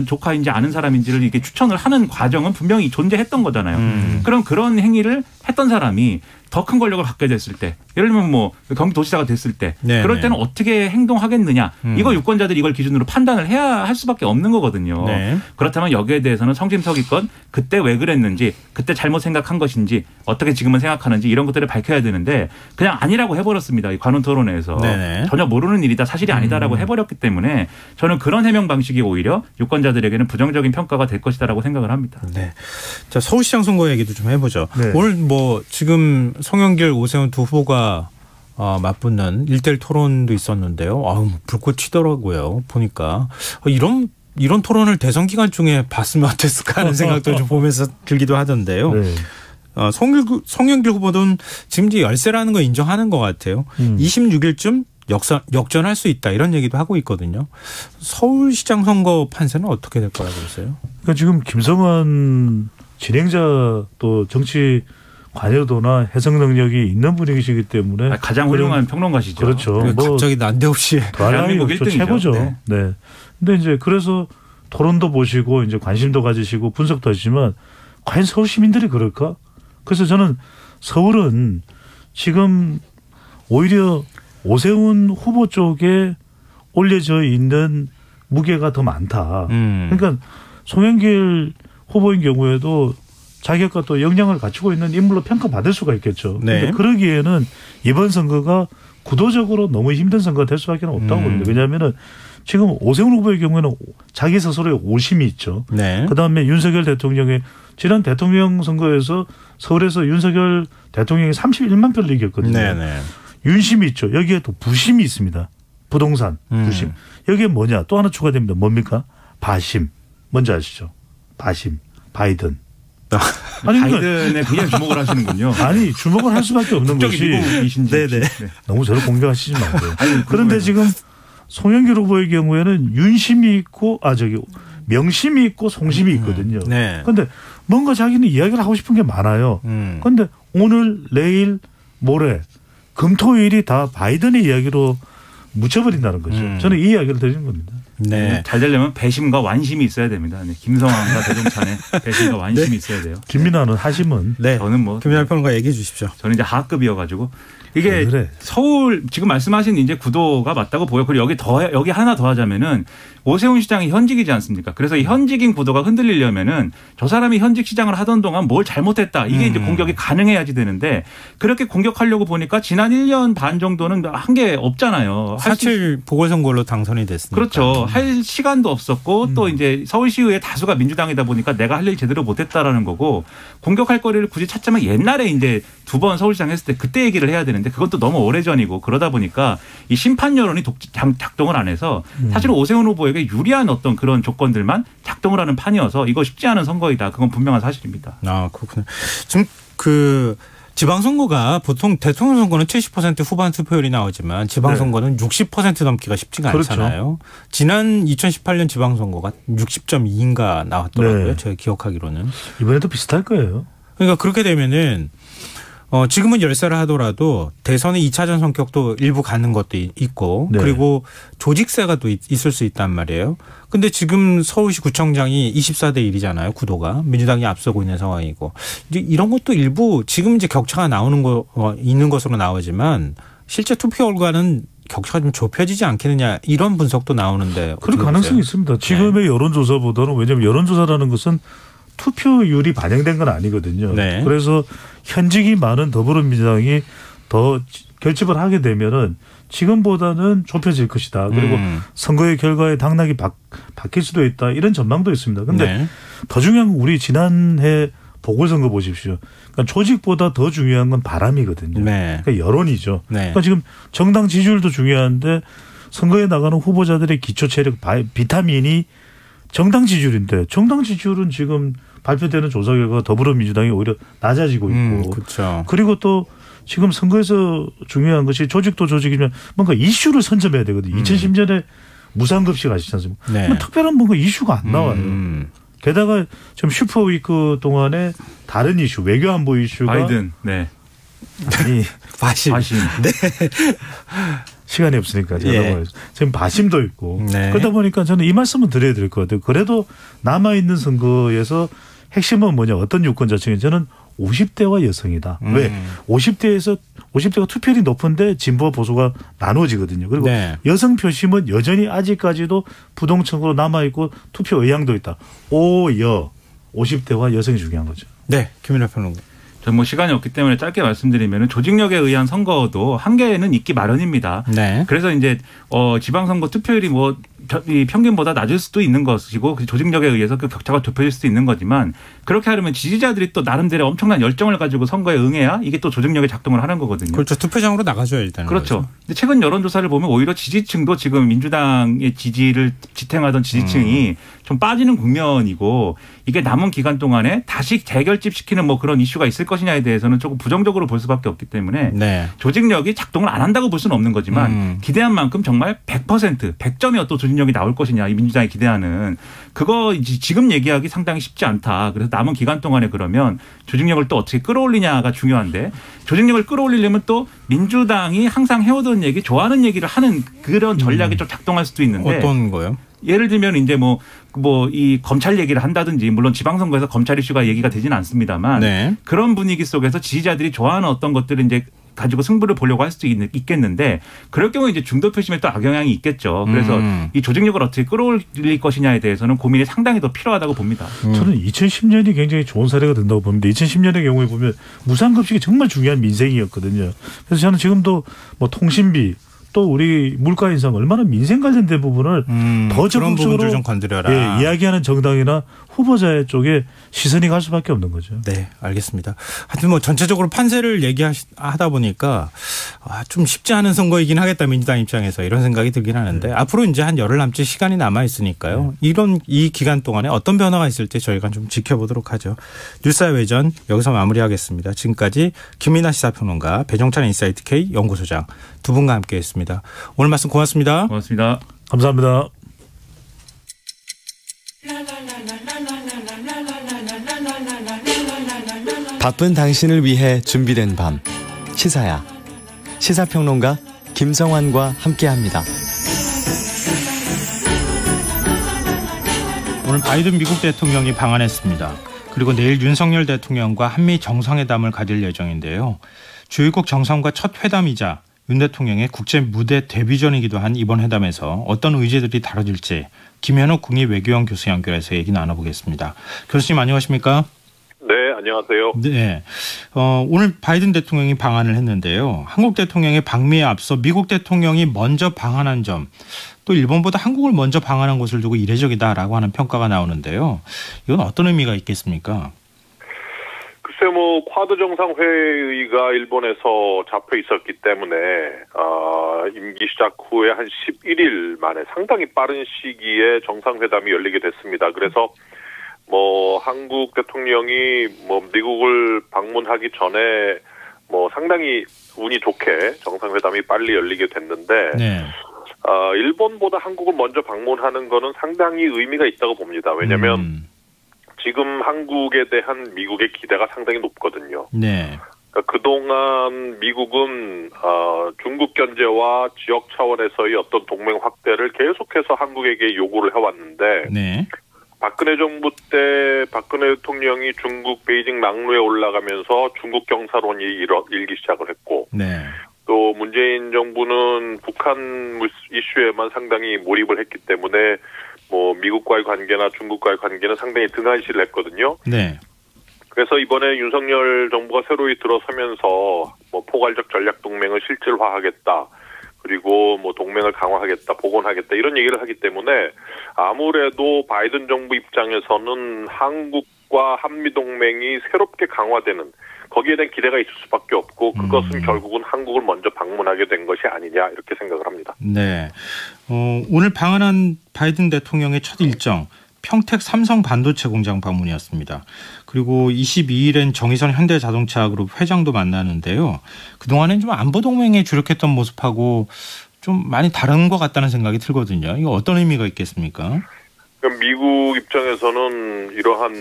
S4: 조카인지 아는 사람인지를 이렇게 추천을 하는 과정은 분명히 존재했던 거잖아요. 그런 행위를 했던 사람이 더 큰 권력을 갖게 됐을 때 예를 들면 뭐 경기도지사가 됐을 때 네네. 그럴 때는 어떻게 행동하겠느냐 이거 유권자들이 이걸 기준으로 판단을 해야 할 수밖에 없는 거거든요. 네. 그렇다면 여기에 대해서는 성심성의껏 그때 왜 그랬는지 그때 잘못 생각한 것인지 어떻게 지금은 생각하는지 이런 것들을 밝혀야 되는데 그냥 아니라고 해버렸습니다. 이 관훈 토론회에서 네네. 전혀 모르는 일이다 사실이 아니다라고 해버렸기 때문에 저는 그런 해명 방식이 오히려 유권자들에게는 부정적인 평가가 될 것이다라고 생각을 합니다.
S1: 네. 자 서울시장 선거 얘기도 좀 해보죠. 네. 오늘 뭐 지금 송영길, 오세훈 두 후보가 맞붙는 1대1 토론도 있었는데요. 불꽃 튀더라고요. 보니까 이런 토론을 대선 기간 중에 봤으면 어땠을까 하는 생각도 좀 보면서 들기도 하던데요. 네. 송영길 후보는 지금 이제 열세라는 거 인정하는 것 같아요. 26일쯤 역전할 수 있다 이런 얘기도 하고 있거든요. 서울시장 선거 판세는 어떻게 될 거라고 보세요?
S3: 그러니까 지금 김성환 진행자 또 정치 관여도나 해석 능력이 있는 분이시기 때문에
S4: 가장 훌륭한 평론가시죠.
S3: 그렇죠.
S1: 뭐 갑자기 난데없이
S3: 대한민국 1등이죠. 최고죠. 네. 근데 이제 그래서 토론도 보시고 이제 관심도 가지시고 분석도 하시지만 과연 서울 시민들이 그럴까? 그래서 저는 서울은 지금 오히려 오세훈 후보 쪽에 올려져 있는 무게가 더 많다. 그러니까 송영길 후보인 경우에도 자격과 또 역량을 갖추고 있는 인물로 평가받을 수가 있겠죠. 그런데 네. 그러기에는 이번 선거가 구도적으로 너무 힘든 선거가 될 수밖에 없다고 봅니다. 왜냐하면 지금 오세훈 후보의 경우에는 자기 스스로의 오심이 있죠. 네. 그다음에 윤석열 대통령의 지난 대통령 선거에서 서울에서 윤석열 대통령이 31만 표를 이겼거든요. 네, 네. 윤심이 있죠. 여기에 또 부심이 있습니다. 부동산 부심. 여기에 뭐냐 또 하나 추가됩니다. 뭡니까? 바심. 뭔지 아시죠? 바심. 바이든.
S4: 아니, 바이든에 굉장히 주목을 하시는군요.
S3: 아니 주목을 할 수밖에 없는 것이
S4: 네네.
S3: 너무 저를 공격하시지 마세요. 그런데 지금 송영길 후보의 경우에는 윤심이 있고 명심이 있고 송심이 있거든요. 그런데 뭔가 자기는 이야기를 하고 싶은 게 많아요. 그런데 오늘 내일 모레 금토일이 다 바이든의 이야기로 묻혀버린다는 거죠. 저는 이 이야기를 드리는 겁니다.
S4: 네. 잘 되려면 배심과 완심이 있어야 됩니다. 네. 김성환과 대종찬의 배심과 완심이 네. 있어야 돼요.
S3: 김민아는 하심은.
S1: 네. 저는 뭐. 김민아 평론가 얘기해 주십시오.
S4: 저는 이제 하급이어가지고 이게 그래. 서울 지금 말씀하신 이제 구도가 맞다고 보여. 그리고 여기 하나 더 하자면은 오세훈 시장이 현직이지 않습니까? 그래서 이 현직인 구도가 흔들리려면은 저 사람이 현직 시장을 하던 동안 뭘 잘못했다. 이게 이제 공격이 가능해야지 되는데 그렇게 공격하려고 보니까 지난 1년 반 정도는 한 게 없잖아요.
S1: 사실 보궐선거로 당선이 됐으니까.
S4: 그렇죠. 할 시간도 없었고 또 이제 서울시의회 다수가 민주당이다 보니까 내가 할 일 제대로 못했다라는 거고 공격할 거리를 굳이 찾자면 옛날에 이제 2번 서울시장 했을 때 그때 얘기를 해야 되는데 그건 또 너무 오래전이고 그러다 보니까 이 심판 여론이 작동을 안 해서 사실은 오세훈 후보에게 유리한 어떤 그런 조건들만 작동을 하는 판이어서 이거 쉽지 않은 선거이다. 그건 분명한 사실입니다.
S1: 아, 그렇군요. 지금 지방선거가 보통 대통령 선거는 70% 후반 투표율이 나오지만 지방선거는 네. 60% 넘기가 쉽지가 않잖아요. 그렇죠. 지난 2018년 지방선거가 60.2인가 나왔더라고요. 네. 제가 기억하기로는.
S3: 이번에도 비슷할 거예요.
S1: 그러니까 그렇게 되면은 지금은 열세를 하더라도 대선의 2차전 성격도 일부 갖는 것도 있고 네. 그리고 조직세가 또 있을 수 있단 말이에요. 근데 지금 서울시 구청장이 24대 1이잖아요. 구도가. 민주당이 앞서고 있는 상황이고. 이제 이런 것도 일부 지금 이제 격차가 있는 것으로 나오지만 실제 투표 결과는 격차가 좀 좁혀지지 않겠느냐 이런 분석도 나오는데.
S3: 그럴 가능성이 있습니다. 지금의 네. 여론조사보다는 왜냐하면 여론조사라는 것은 투표율이 반영된 건 아니거든요. 네. 그래서 현직이 많은 더불어민주당이 더 결집을 하게 되면은 지금보다는 좁혀질 것이다. 그리고 선거의 결과에 당락이 바뀔 수도 있다. 이런 전망도 있습니다. 그런데 네. 더 중요한 건 우리 지난해 보궐선거 보십시오. 그러니까 조직보다 더 중요한 건 바람이거든요. 네. 그러니까 여론이죠. 네. 그러니까 지금 정당 지지율도 중요한데 선거에 나가는 후보자들의 기초 체력 비타민이 정당 지지율인데 정당 지지율은 지금 발표되는 조사 결과 더불어민주당이 오히려 낮아지고 있고 그렇죠. 그리고 또 지금 선거에서 중요한 것이 조직도 조직이면 뭔가 이슈를 선점해야 되거든요. 2010년에 무상급식 아시지 않습니까? 네. 특별한 뭔가 이슈가 안 나와요. 게다가 지금 슈퍼위크 동안에 다른 이슈, 외교안보 이슈가
S4: 바이든, 네.
S3: 아니
S1: 바심.
S3: 네. 시간이 없으니까 제가 예. 지금 바심도 있고 네. 그러다 보니까 저는 이 말씀은 드려야 될 것 같아요. 그래도 남아 있는 선거에서 핵심은 뭐냐? 어떤 유권자층이 저는 50대와 여성이다. 왜? 50대가 투표율이 높은데 진보와 보수가 나눠지거든요. 그리고 네. 여성 표심은 여전히 아직까지도 부동층으로 남아있고 투표 의향도 있다. 50대와 여성이 중요한 거죠.
S1: 네. 김민하 평론가.
S4: 전 뭐 시간이 없기 때문에 짧게 말씀드리면 조직력에 의한 선거도 한계는 있기 마련입니다. 네. 그래서 이제 지방선거 투표율이 뭐 이 평균보다 낮을 수도 있는 것이고 조직력에 의해서 그 격차가 좁혀질 수도 있는 거지만 그렇게 하려면 지지자들이 또 나름대로 엄청난 열정을 가지고 선거에 응해야 이게 또 조직력의 작동을 하는 거거든요.
S1: 그렇죠. 투표장으로 나가줘야 일단.
S4: 그렇죠. 근데 최근 여론조사를 보면 오히려 지지층도 지금 민주당의 지지를 지탱하던 지지층이 좀 빠지는 국면이고 이게 남은 기간 동안에 다시 재결집시키는 뭐 그런 이슈가 있을 것이냐에 대해서는 조금 부정적으로 볼 수밖에 없기 때문에 네. 조직력이 작동을 안 한다고 볼 수는 없는 거지만 기대한 만큼 정말 100%의 어떤 조직력이 나올 것이냐 이 민주당이 기대하는 그거 지금 얘기하기 상당히 쉽지 않다. 그래서 남은 기간 동안에 그러면 조직력을 또 어떻게 끌어올리냐가 중요한데 조직력을 끌어올리려면 또 민주당이 항상 해오던 얘기 좋아하는 얘기를 하는 그런 전략이 좀 작동할 수도 있는데
S1: 어떤 거요?
S4: 예를 들면 이제 뭐 이 검찰 얘기를 한다든지 물론 지방선거에서 검찰 이슈가 얘기가 되지는 않습니다만 네. 그런 분위기 속에서 지지자들이 좋아하는 어떤 것들을 이제 가지고 승부를 보려고 할 수도 있겠는데 그럴 경우 이제 중도 표심에 또 악영향이 있겠죠. 그래서 이 조직력을 어떻게 끌어올릴 것이냐에 대해서는 고민이 상당히 더 필요하다고 봅니다.
S3: 저는 2010년이 굉장히 좋은 사례가 된다고 봅니다. 2010년의 경우에 보면 무상급식이 정말 중요한 민생이었거든요. 그래서 저는 지금도 뭐 통신비 또 우리 물가 인상 얼마나 민생 관련된 부분을 더 적극적으로
S1: 좀 건드려라.
S3: 예, 이야기하는 정당이나 후보자 쪽에 시선이 갈 수밖에 없는 거죠.
S1: 네, 알겠습니다. 하여튼 뭐 전체적으로 판세를 얘기하다 보니까 좀 쉽지 않은 선거이긴 하겠다 민주당 입장에서 이런 생각이 들긴 하는데 앞으로 이제 한 열흘 남짓 시간이 남아 있으니까요. 이 기간 동안에 어떤 변화가 있을지 저희가 좀 지켜보도록 하죠. 뉴스의 외전 여기서 마무리하겠습니다. 지금까지 김민하 시사평론가 배종찬 인사이트 K 연구소장 두 분과 함께했습니다. 오늘 말씀 고맙습니다.
S4: 고맙습니다.
S3: 감사합니다.
S5: 바쁜 당신을 위해 준비된 밤 시사야 시사평론가 김성환과 함께합니다.
S1: 오늘 바이든 미국 대통령이 방한했습니다. 그리고 내일 윤석열 대통령과 한미 정상회담을 가질 예정인데요. 주요국 정상과 첫 회담이자 윤 대통령의 국제 무대 데뷔전이기도 한 이번 회담에서 어떤 의제들이 다뤄질지 김현욱 국립외교원 교수 연결해서 얘기 나눠보겠습니다. 교수님 안녕하십니까?
S6: 네, 안녕하세요.
S1: 네, 오늘 바이든 대통령이 방한을 했는데요. 한국 대통령의 방미에 앞서 미국 대통령이 먼저 방한한 점, 또 일본보다 한국을 먼저 방한한 것을 두고 이례적이다라고 하는 평가가 나오는데요. 이건 어떤 의미가 있겠습니까?
S6: 글쎄 뭐 쿼드 정상회의가 일본에서 잡혀 있었기 때문에 임기 시작 후에 한 11일 만에 상당히 빠른 시기에 정상회담이 열리게 됐습니다. 그래서 뭐 한국 대통령이 뭐 미국을 방문하기 전에 뭐 상당히 운이 좋게 정상회담이 빨리 열리게 됐는데 네. 일본보다 한국을 먼저 방문하는 거는 상당히 의미가 있다고 봅니다. 왜냐하면 지금 한국에 대한 미국의 기대가 상당히 높거든요. 네. 그러니까 그동안 미국은 중국 견제와 지역 차원에서의 어떤 동맹 확대를 계속해서 한국에게 요구를 해왔는데 네. 박근혜 정부 때 박근혜 대통령이 중국 베이징 낙로에 올라가면서 중국 경사론이 일기 시작을 했고 네. 또 문재인 정부는 북한 이슈에만 상당히 몰입을 했기 때문에 뭐 미국과의 관계나 중국과의 관계는 상당히 등한시를 했거든요.
S1: 네.
S6: 그래서 이번에 윤석열 정부가 새로이 들어서면서 뭐 포괄적 전략 동맹을 실질화하겠다. 그리고 뭐 동맹을 강화하겠다, 복원하겠다 이런 얘기를 하기 때문에 아무래도 바이든 정부 입장에서는 한국과 한미 동맹이 새롭게 강화되는 거기에 대한 기대가 있을 수밖에 없고 그것은 결국은 한국을 먼저 방문하게 된 것이 아니냐 이렇게 생각을 합니다.
S1: 네. 오늘 방한한 바이든 대통령의 첫 일정 평택 삼성 반도체 공장 방문이었습니다. 그리고 22일엔 정의선 현대자동차그룹 회장도 만나는데요. 그동안엔 좀 안보 동맹에 주력했던 모습하고 좀 많이 다른 것 같다는 생각이 들거든요. 이거 어떤 의미가 있겠습니까?
S6: 미국 입장에서는 이러한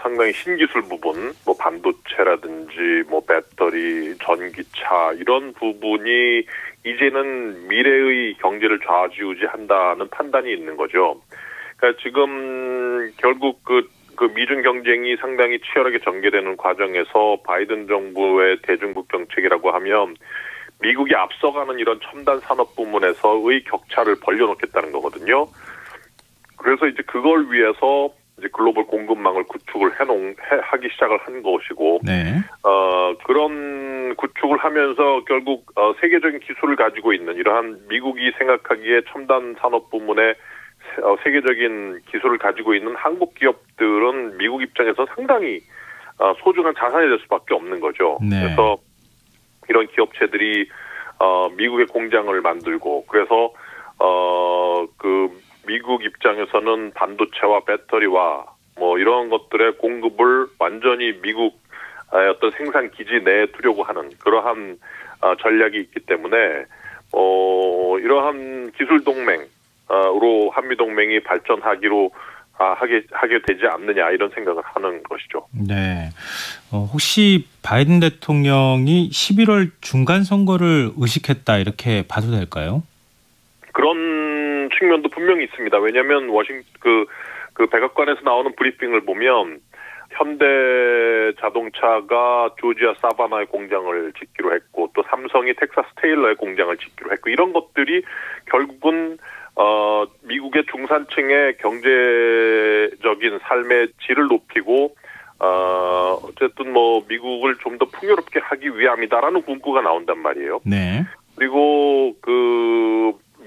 S6: 상당히 신기술 부분, 뭐 반도체라든지 뭐 배터리, 전기차 이런 부분이 이제는 미래의 경제를 좌지우지한다는 판단이 있는 거죠. 그러니까 지금 결국 그 미중 경쟁이 상당히 치열하게 전개되는 과정에서 바이든 정부의 대중국 정책이라고 하면 미국이 앞서가는 이런 첨단 산업 부문에서의 격차를 벌려놓겠다는 거거든요. 그래서 이제 그걸 위해서 이제 글로벌 공급망을 구축을 하기 시작을 한 것이고,
S1: 네.
S6: 그런 구축을 하면서 결국 세계적인 기술을 가지고 있는 이러한 미국이 생각하기에 첨단 산업 부문에 세계적인 기술을 가지고 있는 한국 기업들은 미국 입장에서 상당히 소중한 자산이 될 수밖에 없는 거죠.
S1: 네.
S6: 그래서 이런 기업체들이 미국의 공장을 만들고 그래서 그 미국 입장에서는 반도체와 배터리와 뭐 이런 것들의 공급을 완전히 미국의 어떤 생산 기지 내에 두려고 하는 그러한 전략이 있기 때문에 이러한 기술 동맹으로 한미 동맹이 발전하기로 하게 되지 않느냐 이런 생각을 하는 것이죠.
S1: 네. 혹시 바이든 대통령이 11월 중간 선거를 의식했다 이렇게 봐도 될까요?
S6: 그런 측면도 분명히 있습니다. 왜냐하면 그 백악관에서 나오는 브리핑을 보면 현대자동차가 조지아 사바나의 공장을 짓기로 했고 또 삼성이 텍사스 테일러의 공장을 짓기로 했고 이런 것들이 결국은 미국의 중산층의 경제적인 삶의 질을 높이고 어쨌든 뭐 미국을 좀 더 풍요롭게 하기 위함이다라는 문구가 나온단 말이에요.
S1: 네.
S6: 그리고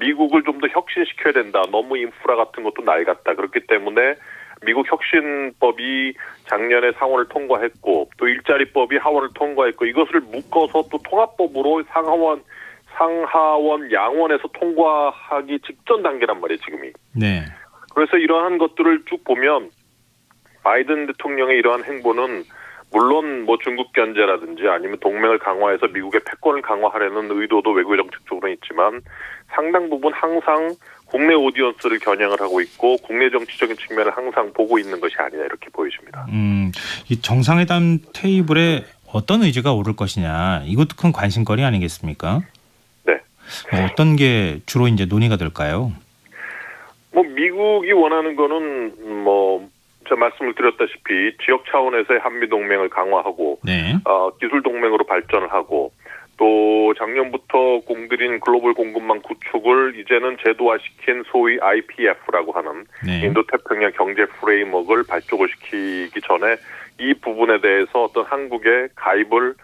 S6: 미국을 좀 더 혁신시켜야 된다. 너무 인프라 같은 것도 낡았다. 그렇기 때문에 미국 혁신법이 작년에 상원을 통과했고 또 일자리법이 하원을 통과했고 이것을 묶어서 또 통합법으로 상하원 양원에서 통과하기 직전 단계란 말이에요, 지금이.
S1: 네.
S6: 그래서 이러한 것들을 쭉 보면 바이든 대통령의 이러한 행보는 물론 뭐 중국 견제라든지 아니면 동맹을 강화해서 미국의 패권을 강화하려는 의도도 외교 정책적으로는 있지만 상당 부분 항상 국내 오디언스를 겨냥을 하고 있고 국내 정치적인 측면을 항상 보고 있는 것이 아니냐 이렇게 보여집니다.
S1: 이 정상회담 테이블에 어떤 의제가 오를 것이냐 이것도 큰 관심거리 아니겠습니까?
S6: 네.
S1: 어떤 게 주로 이제 논의가 될까요?
S6: 뭐 미국이 원하는 거는 제가 말씀을 드렸다시피 지역 차원에서의 한미 동맹을 강화하고
S1: 네.
S6: 기술 동맹으로 발전을 하고 또 작년부터 공들인 글로벌 공급망 구축을 이제는 제도화시킨 소위 IPF라고 하는
S1: 네.
S6: 인도태평양 경제 프레임워크를 발족을 시키기 전에 이 부분에 대해서 어떤 한국의 가입을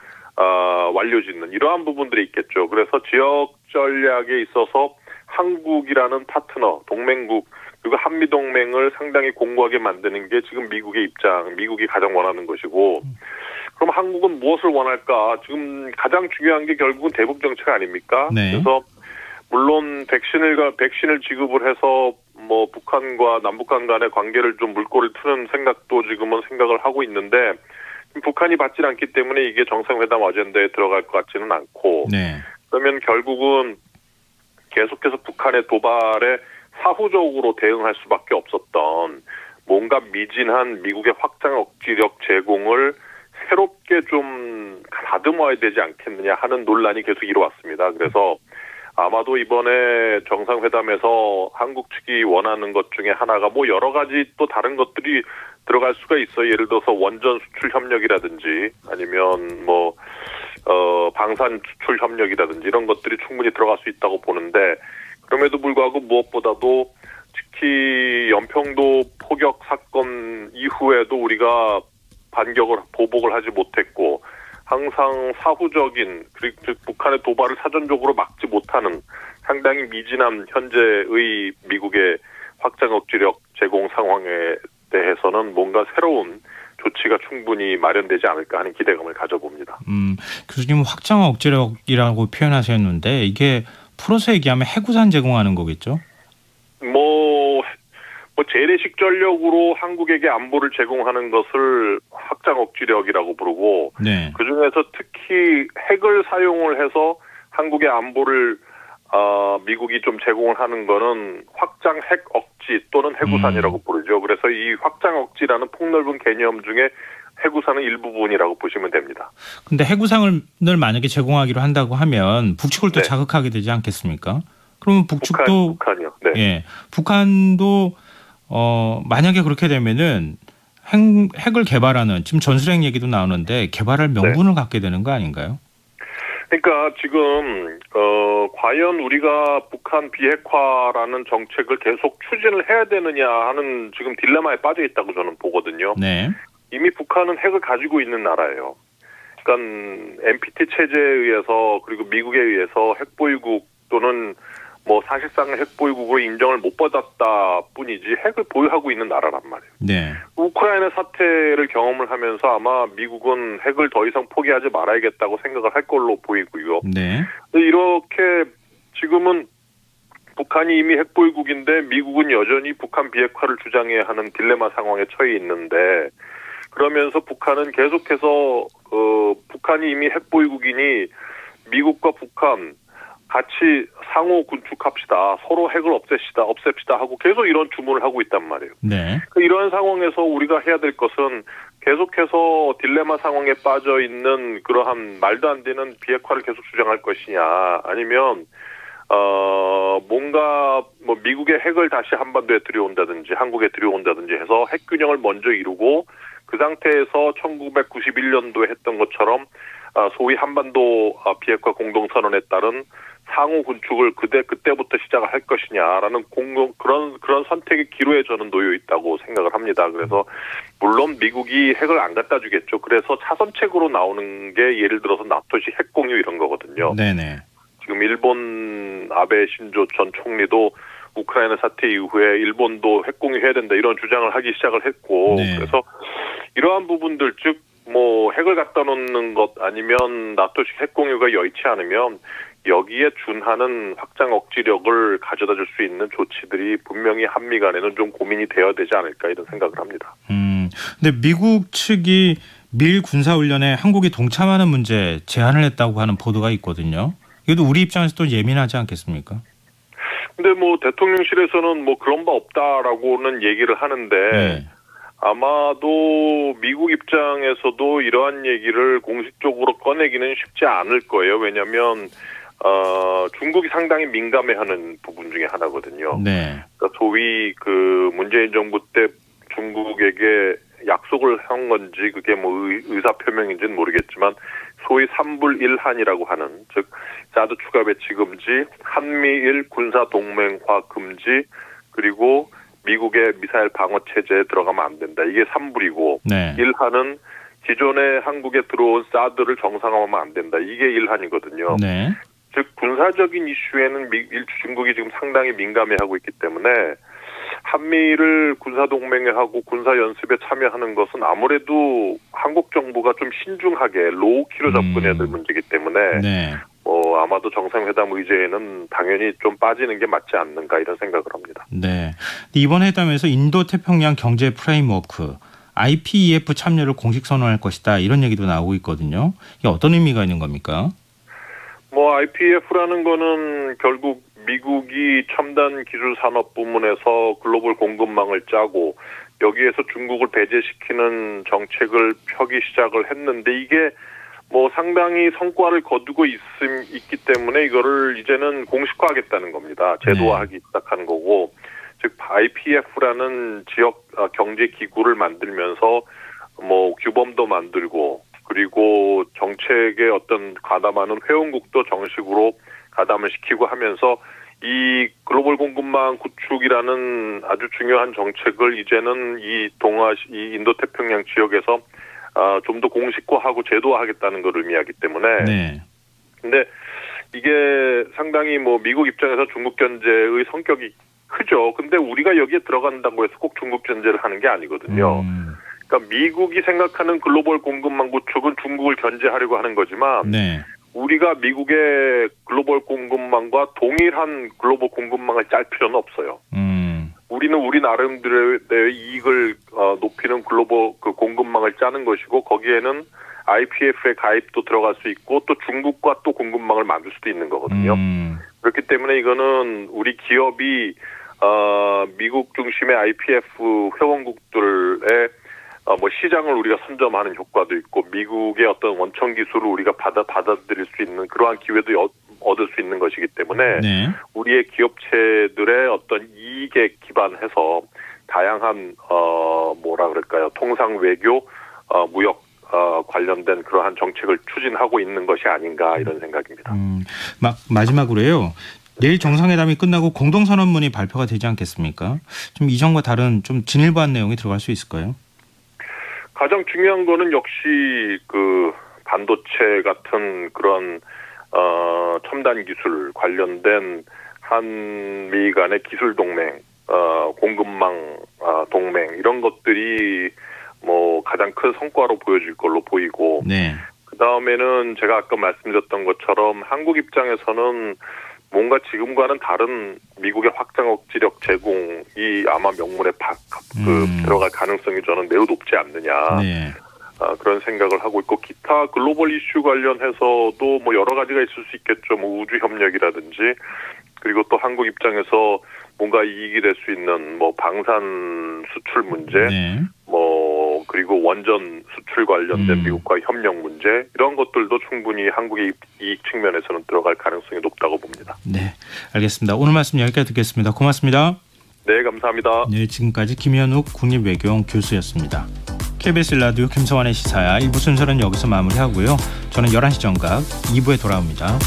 S6: 완료짓는 이러한 부분들이 있겠죠. 그래서 지역 전략에 있어서 한국이라는 파트너, 동맹국 그리고 한미동맹을 상당히 공고하게 만드는 게 지금 미국의 입장, 미국이 가장 원하는 것이고 그럼 한국은 무엇을 원할까? 지금 가장 중요한 게 결국은 대북 정책 아닙니까?
S1: 네.
S6: 그래서 물론 백신을 지급을 해서 뭐 북한과 남북한 간의 관계를 좀 물꼬를 트는 생각도 지금은 생각을 하고 있는데 북한이 받지 않기 때문에 이게 정상회담 아젠다에 들어갈 것 같지는 않고
S1: 네.
S6: 그러면 결국은 계속해서 북한의 도발에 사후적으로 대응할 수밖에 없었던 뭔가 미진한 미국의 확장 억지력 제공을 새롭게 좀 다듬어야 되지 않겠느냐 하는 논란이 계속 이루어왔습니다. 그래서 아마도 이번에 정상회담에서 한국 측이 원하는 것 중에 하나가 뭐 여러 가지 또 다른 것들이 들어갈 수가 있어요. 예를 들어서 원전 수출 협력이라든지 아니면 방산 수출 협력이라든지 이런 것들이 충분히 들어갈 수 있다고 보는데 그럼에도 불구하고 무엇보다도 특히 연평도 포격 사건 이후에도 우리가 보복을 하지 못했고 항상 사후적인 그리고 북한의 도발을 사전적으로 막지 못하는 상당히 미진한 현재의 미국의 확장 억지력 제공 상황에 대해서는 뭔가 새로운 조치가 충분히 마련되지 않을까 하는 기대감을 가져봅니다.
S1: 교수님 확장 억지력이라고 표현하셨는데 이게 풀어서 얘기하면 해구산 제공하는 거겠죠?
S6: 뭐 재래식 전력으로 한국에게 안보를 제공하는 것을 확장 억지력이라고 부르고 네. 그중에서 특히 핵을 사용을 해서 한국의 안보를 미국이 좀 제공을 하는 거는 확장 핵 억지 또는 해구산이라고 부르죠. 그래서 이 확장 억지라는 폭넓은 개념 중에 해구산은 일부분이라고 보시면 됩니다.
S1: 근데 해구산을 만약에 제공하기로 한다고 하면 북측을 또 네. 자극하게 되지 않겠습니까? 그러면 북측도
S6: 북한이요. 네.
S1: 예, 북한도 만약에 그렇게 되면은 핵을 개발하는 지금 전술핵 얘기도 나오는데 개발할 명분을 네. 갖게 되는 거 아닌가요?
S6: 그러니까 지금 과연 우리가 북한 비핵화라는 정책을 계속 추진을 해야 되느냐 하는 지금 딜레마에 빠져 있다고 저는 보거든요. 네. 이미 북한은 핵을 가지고 있는 나라예요. 그러니까 NPT 체제에 의해서 그리고 미국에 의해서 핵보유국 또는 뭐 사실상 핵보유국으로 인정을 못 받았다 뿐이지 핵을 보유하고 있는 나라란 말이에요. 네. 우크라이나 사태를 경험을 하면서 아마 미국은 핵을 더 이상 포기하지 말아야겠다고 생각을 할 걸로 보이고요. 네. 이렇게 지금은 북한이 이미 핵보유국인데 미국은 여전히 북한 비핵화를 주장해야 하는 딜레마 상황에 처해 있는데 그러면서 북한은 계속해서 북한이 이미 핵보유국이니 미국과 북한 같이 상호 군축합시다. 서로 핵을 없앱시다 하고 계속 이런 주문을 하고 있단 말이에요. 네. 이런 상황에서 우리가 해야 될 것은 계속해서 딜레마 상황에 빠져 있는 그러한 말도 안 되는 비핵화를 계속 주장할 것이냐 아니면 뭔가 뭐 미국의 핵을 다시 한반도에 들여온다든지 한국에 들여온다든지 해서 핵 균형을 먼저 이루고 그 상태에서 1991년도에 했던 것처럼 소위 한반도 비핵화 공동선언에 따른 상호 군축을 그때부터 시작을 할 것이냐라는 그런 선택의 기로에 저는 놓여 있다고 생각을 합니다. 그래서 물론 미국이 핵을 안 갖다 주겠죠. 그래서 차선책으로 나오는 게 예를 들어서 나토식 핵 공유 이런 거거든요. 네네. 지금 일본 아베 신조 전 총리도 우크라이나 사태 이후에 일본도 핵 공유해야 된다 이런 주장을 하기 시작을 했고 네. 그래서 이러한 부분들 즉 뭐 핵을 갖다 놓는 것 아니면 나토식 핵 공유가 여의치 않으면 여기에 준하는 확장 억지력을 가져다 줄 수 있는 조치들이 분명히 한미 간에는 좀 고민이 되어야 되지 않을까 이런 생각을 합니다.
S1: 근데 미국 측이 밀 군사훈련에 한국이 동참하는 문제 제안을 했다고 하는 보도가 있거든요. 이것도 우리 입장에서 또 예민하지 않겠습니까?
S6: 근데 뭐 대통령실에서는 뭐 그런 바 없다라고는 얘기를 하는데 네. 아마도 미국 입장에서도 이러한 얘기를 공식적으로 꺼내기는 쉽지 않을 거예요. 왜냐하면 중국이 상당히 민감해하는 부분 중에 하나거든요. 네. 그러니까 소위 그 문재인 정부 때 중국에게 약속을 한 건지 그게 뭐 의사 표명인지는 모르겠지만 소위 3불 1한이라고 하는 즉 사드 추가 배치 금지, 한미일 군사 동맹화 금지 그리고 미국의 미사일 방어 체제에 들어가면 안 된다. 이게 3불이고 네. 1한은 기존에 한국에 들어온 사드를 정상화하면 안 된다. 이게 1한이거든요. 네. 즉 군사적인 이슈에는 중국이 지금 상당히 민감해하고 있기 때문에 한미를 군사동맹에 하고 군사연습에 참여하는 것은 아무래도 한국 정부가 좀 신중하게 로우키로 접근해야 될 문제이기 때문에 네. 아마도 정상회담 의제에는 당연히 좀 빠지는 게 맞지 않는가 이런 생각을 합니다.
S1: 네. 이번 회담에서 인도태평양 경제 프레임워크 IPEF 참여를 공식 선언할 것이다 이런 얘기도 나오고 있거든요. 이게 어떤 의미가 있는 겁니까?
S6: IPEF라는 거는 결국 미국이 첨단 기술 산업 부문에서 글로벌 공급망을 짜고 여기에서 중국을 배제시키는 정책을 펴기 시작을 했는데 이게 상당히 성과를 거두고 있기 때문에 이거를 이제는 공식화하겠다는 겁니다. 제도화하기 시작하는 거고, 즉 IPEF라는 지역 경제 기구를 만들면서 규범도 만들고 그리고 정책에 어떤 가담하는 회원국도 정식으로 가담을 시키고 하면서 이 글로벌 공급망 구축이라는 아주 중요한 정책을 이제는 이 인도태평양 지역에서 좀 더 공식화하고 제도화하겠다는 걸 의미하기 때문에. 네. 근데 이게 상당히 미국 입장에서 중국 견제의 성격이 크죠. 근데 우리가 여기에 들어간다고 해서 꼭 중국 견제를 하는 게 아니거든요. 그러니까 미국이 생각하는 글로벌 공급망 구축은 중국을 견제하려고 하는 거지만. 네. 우리가 미국의 글로벌 공급망과 동일한 글로벌 공급망을 짤 필요는 없어요. 우리는 우리 나름대로의 이익을 높이는 글로벌 공급망을 짜는 것이고 거기에는 IPF에 가입도 들어갈 수 있고 또 중국과 또 공급망을 만들 수도 있는 거거든요. 그렇기 때문에 이거는 우리 기업이 미국 중심의 IPF 회원국들의 시장을 우리가 선점하는 효과도 있고 미국의 어떤 원천 기술을 우리가 받아들일 수 있는 그러한 기회도 얻을 수 있는 것이기 때문에 네. 우리의 기업체들의 어떤 이익에 기반해서 다양한 통상 외교 무역 관련된 그러한 정책을 추진하고 있는 것이 아닌가 이런 생각입니다.
S1: 마지막으로요. 내일 정상회담이 끝나고 공동선언문이 발표가 되지 않겠습니까? 좀 이전과 다른 좀 진일보한 내용이 들어갈 수 있을까요?
S6: 가장 중요한 거는 역시 반도체 같은 그런 첨단 기술 관련된 한미 간의 기술 동맹, 공급망 동맹 이런 것들이 가장 큰 성과로 보여질 걸로 보이고 네. 그다음에는 제가 아까 말씀드렸던 것처럼 한국 입장에서는 뭔가 지금과는 다른 미국의 확장 억지력 제공이 아마 명분에 들어갈 가능성이 저는 매우 높지 않느냐. 네. 그런 생각을 하고 있고 기타 글로벌 이슈 관련해서도 여러 가지가 있을 수 있겠죠. 우주 협력이라든지 그리고 또 한국 입장에서 뭔가 이익이 될 수 있는 방산 수출 문제, 네. 그리고 원전 수출 관련된 미국과 협력 문제 이런 것들도 충분히 한국의 이익 측면에서는 들어갈 가능성이 높다고 봅니다.
S1: 네, 알겠습니다. 오늘 말씀 여기까지 듣겠습니다. 고맙습니다.
S6: 네, 감사합니다.
S1: 네, 지금까지 김현욱 국립외교원 교수였습니다. KBS 라디오 김성환의 시사야 1부 순서는 여기서 마무리하고요. 저는 11시 정각 2부에 돌아옵니다.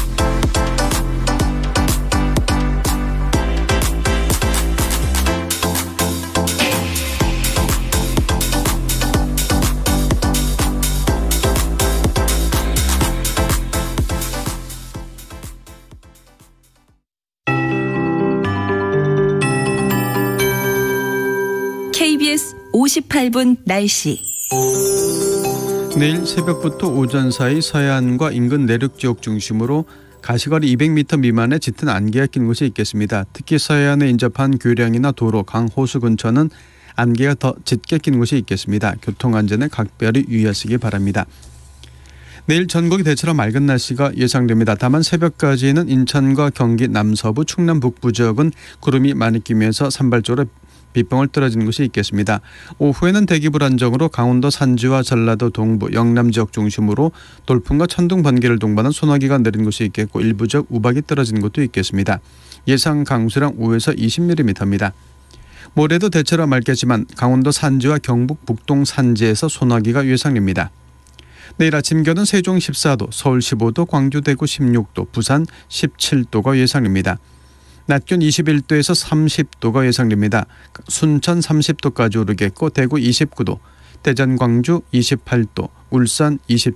S2: KBS 58분 날씨.
S7: 내일 새벽부터 오전 사이 서해안과 인근 내륙 지역 중심으로 가시거리 200m 미만의 짙은 안개가 낀 곳이 있겠습니다. 특히 서해안에 인접한 교량이나 도로, 강, 호수 근처는 안개가 더 짙게 낀 곳이 있겠습니다. 교통안전에 각별히 유의하시기 바랍니다. 내일 전국이 대체로 맑은 날씨가 예상됩니다. 다만 새벽까지는 인천과 경기 남서부, 충남 북부 지역은 구름이 많이 끼면서 산발적으로 빗방울 떨어지는 곳이 있겠습니다. 오후에는 대기 불안정으로 강원도 산지와 전라도 동부, 영남 지역 중심으로 돌풍과 천둥, 번개를 동반한 소나기가 내리는 곳이 있겠고 일부 지역 우박이 떨어지는 곳도 있겠습니다. 예상 강수량 5에서 20mm입니다. 모레도 대체로 맑겠지만 강원도 산지와 경북 북동 산지에서 소나기가 예상됩니다. 내일 아침 기온은 세종 14도, 서울 15도, 광주 대구 16도, 부산 17도가 예상됩니다. 낮 기온 21도에서 30도가 예상됩니다. 순천 30도까지 오르겠고 대구 29도, 대전 광주 28도, 울산 27도,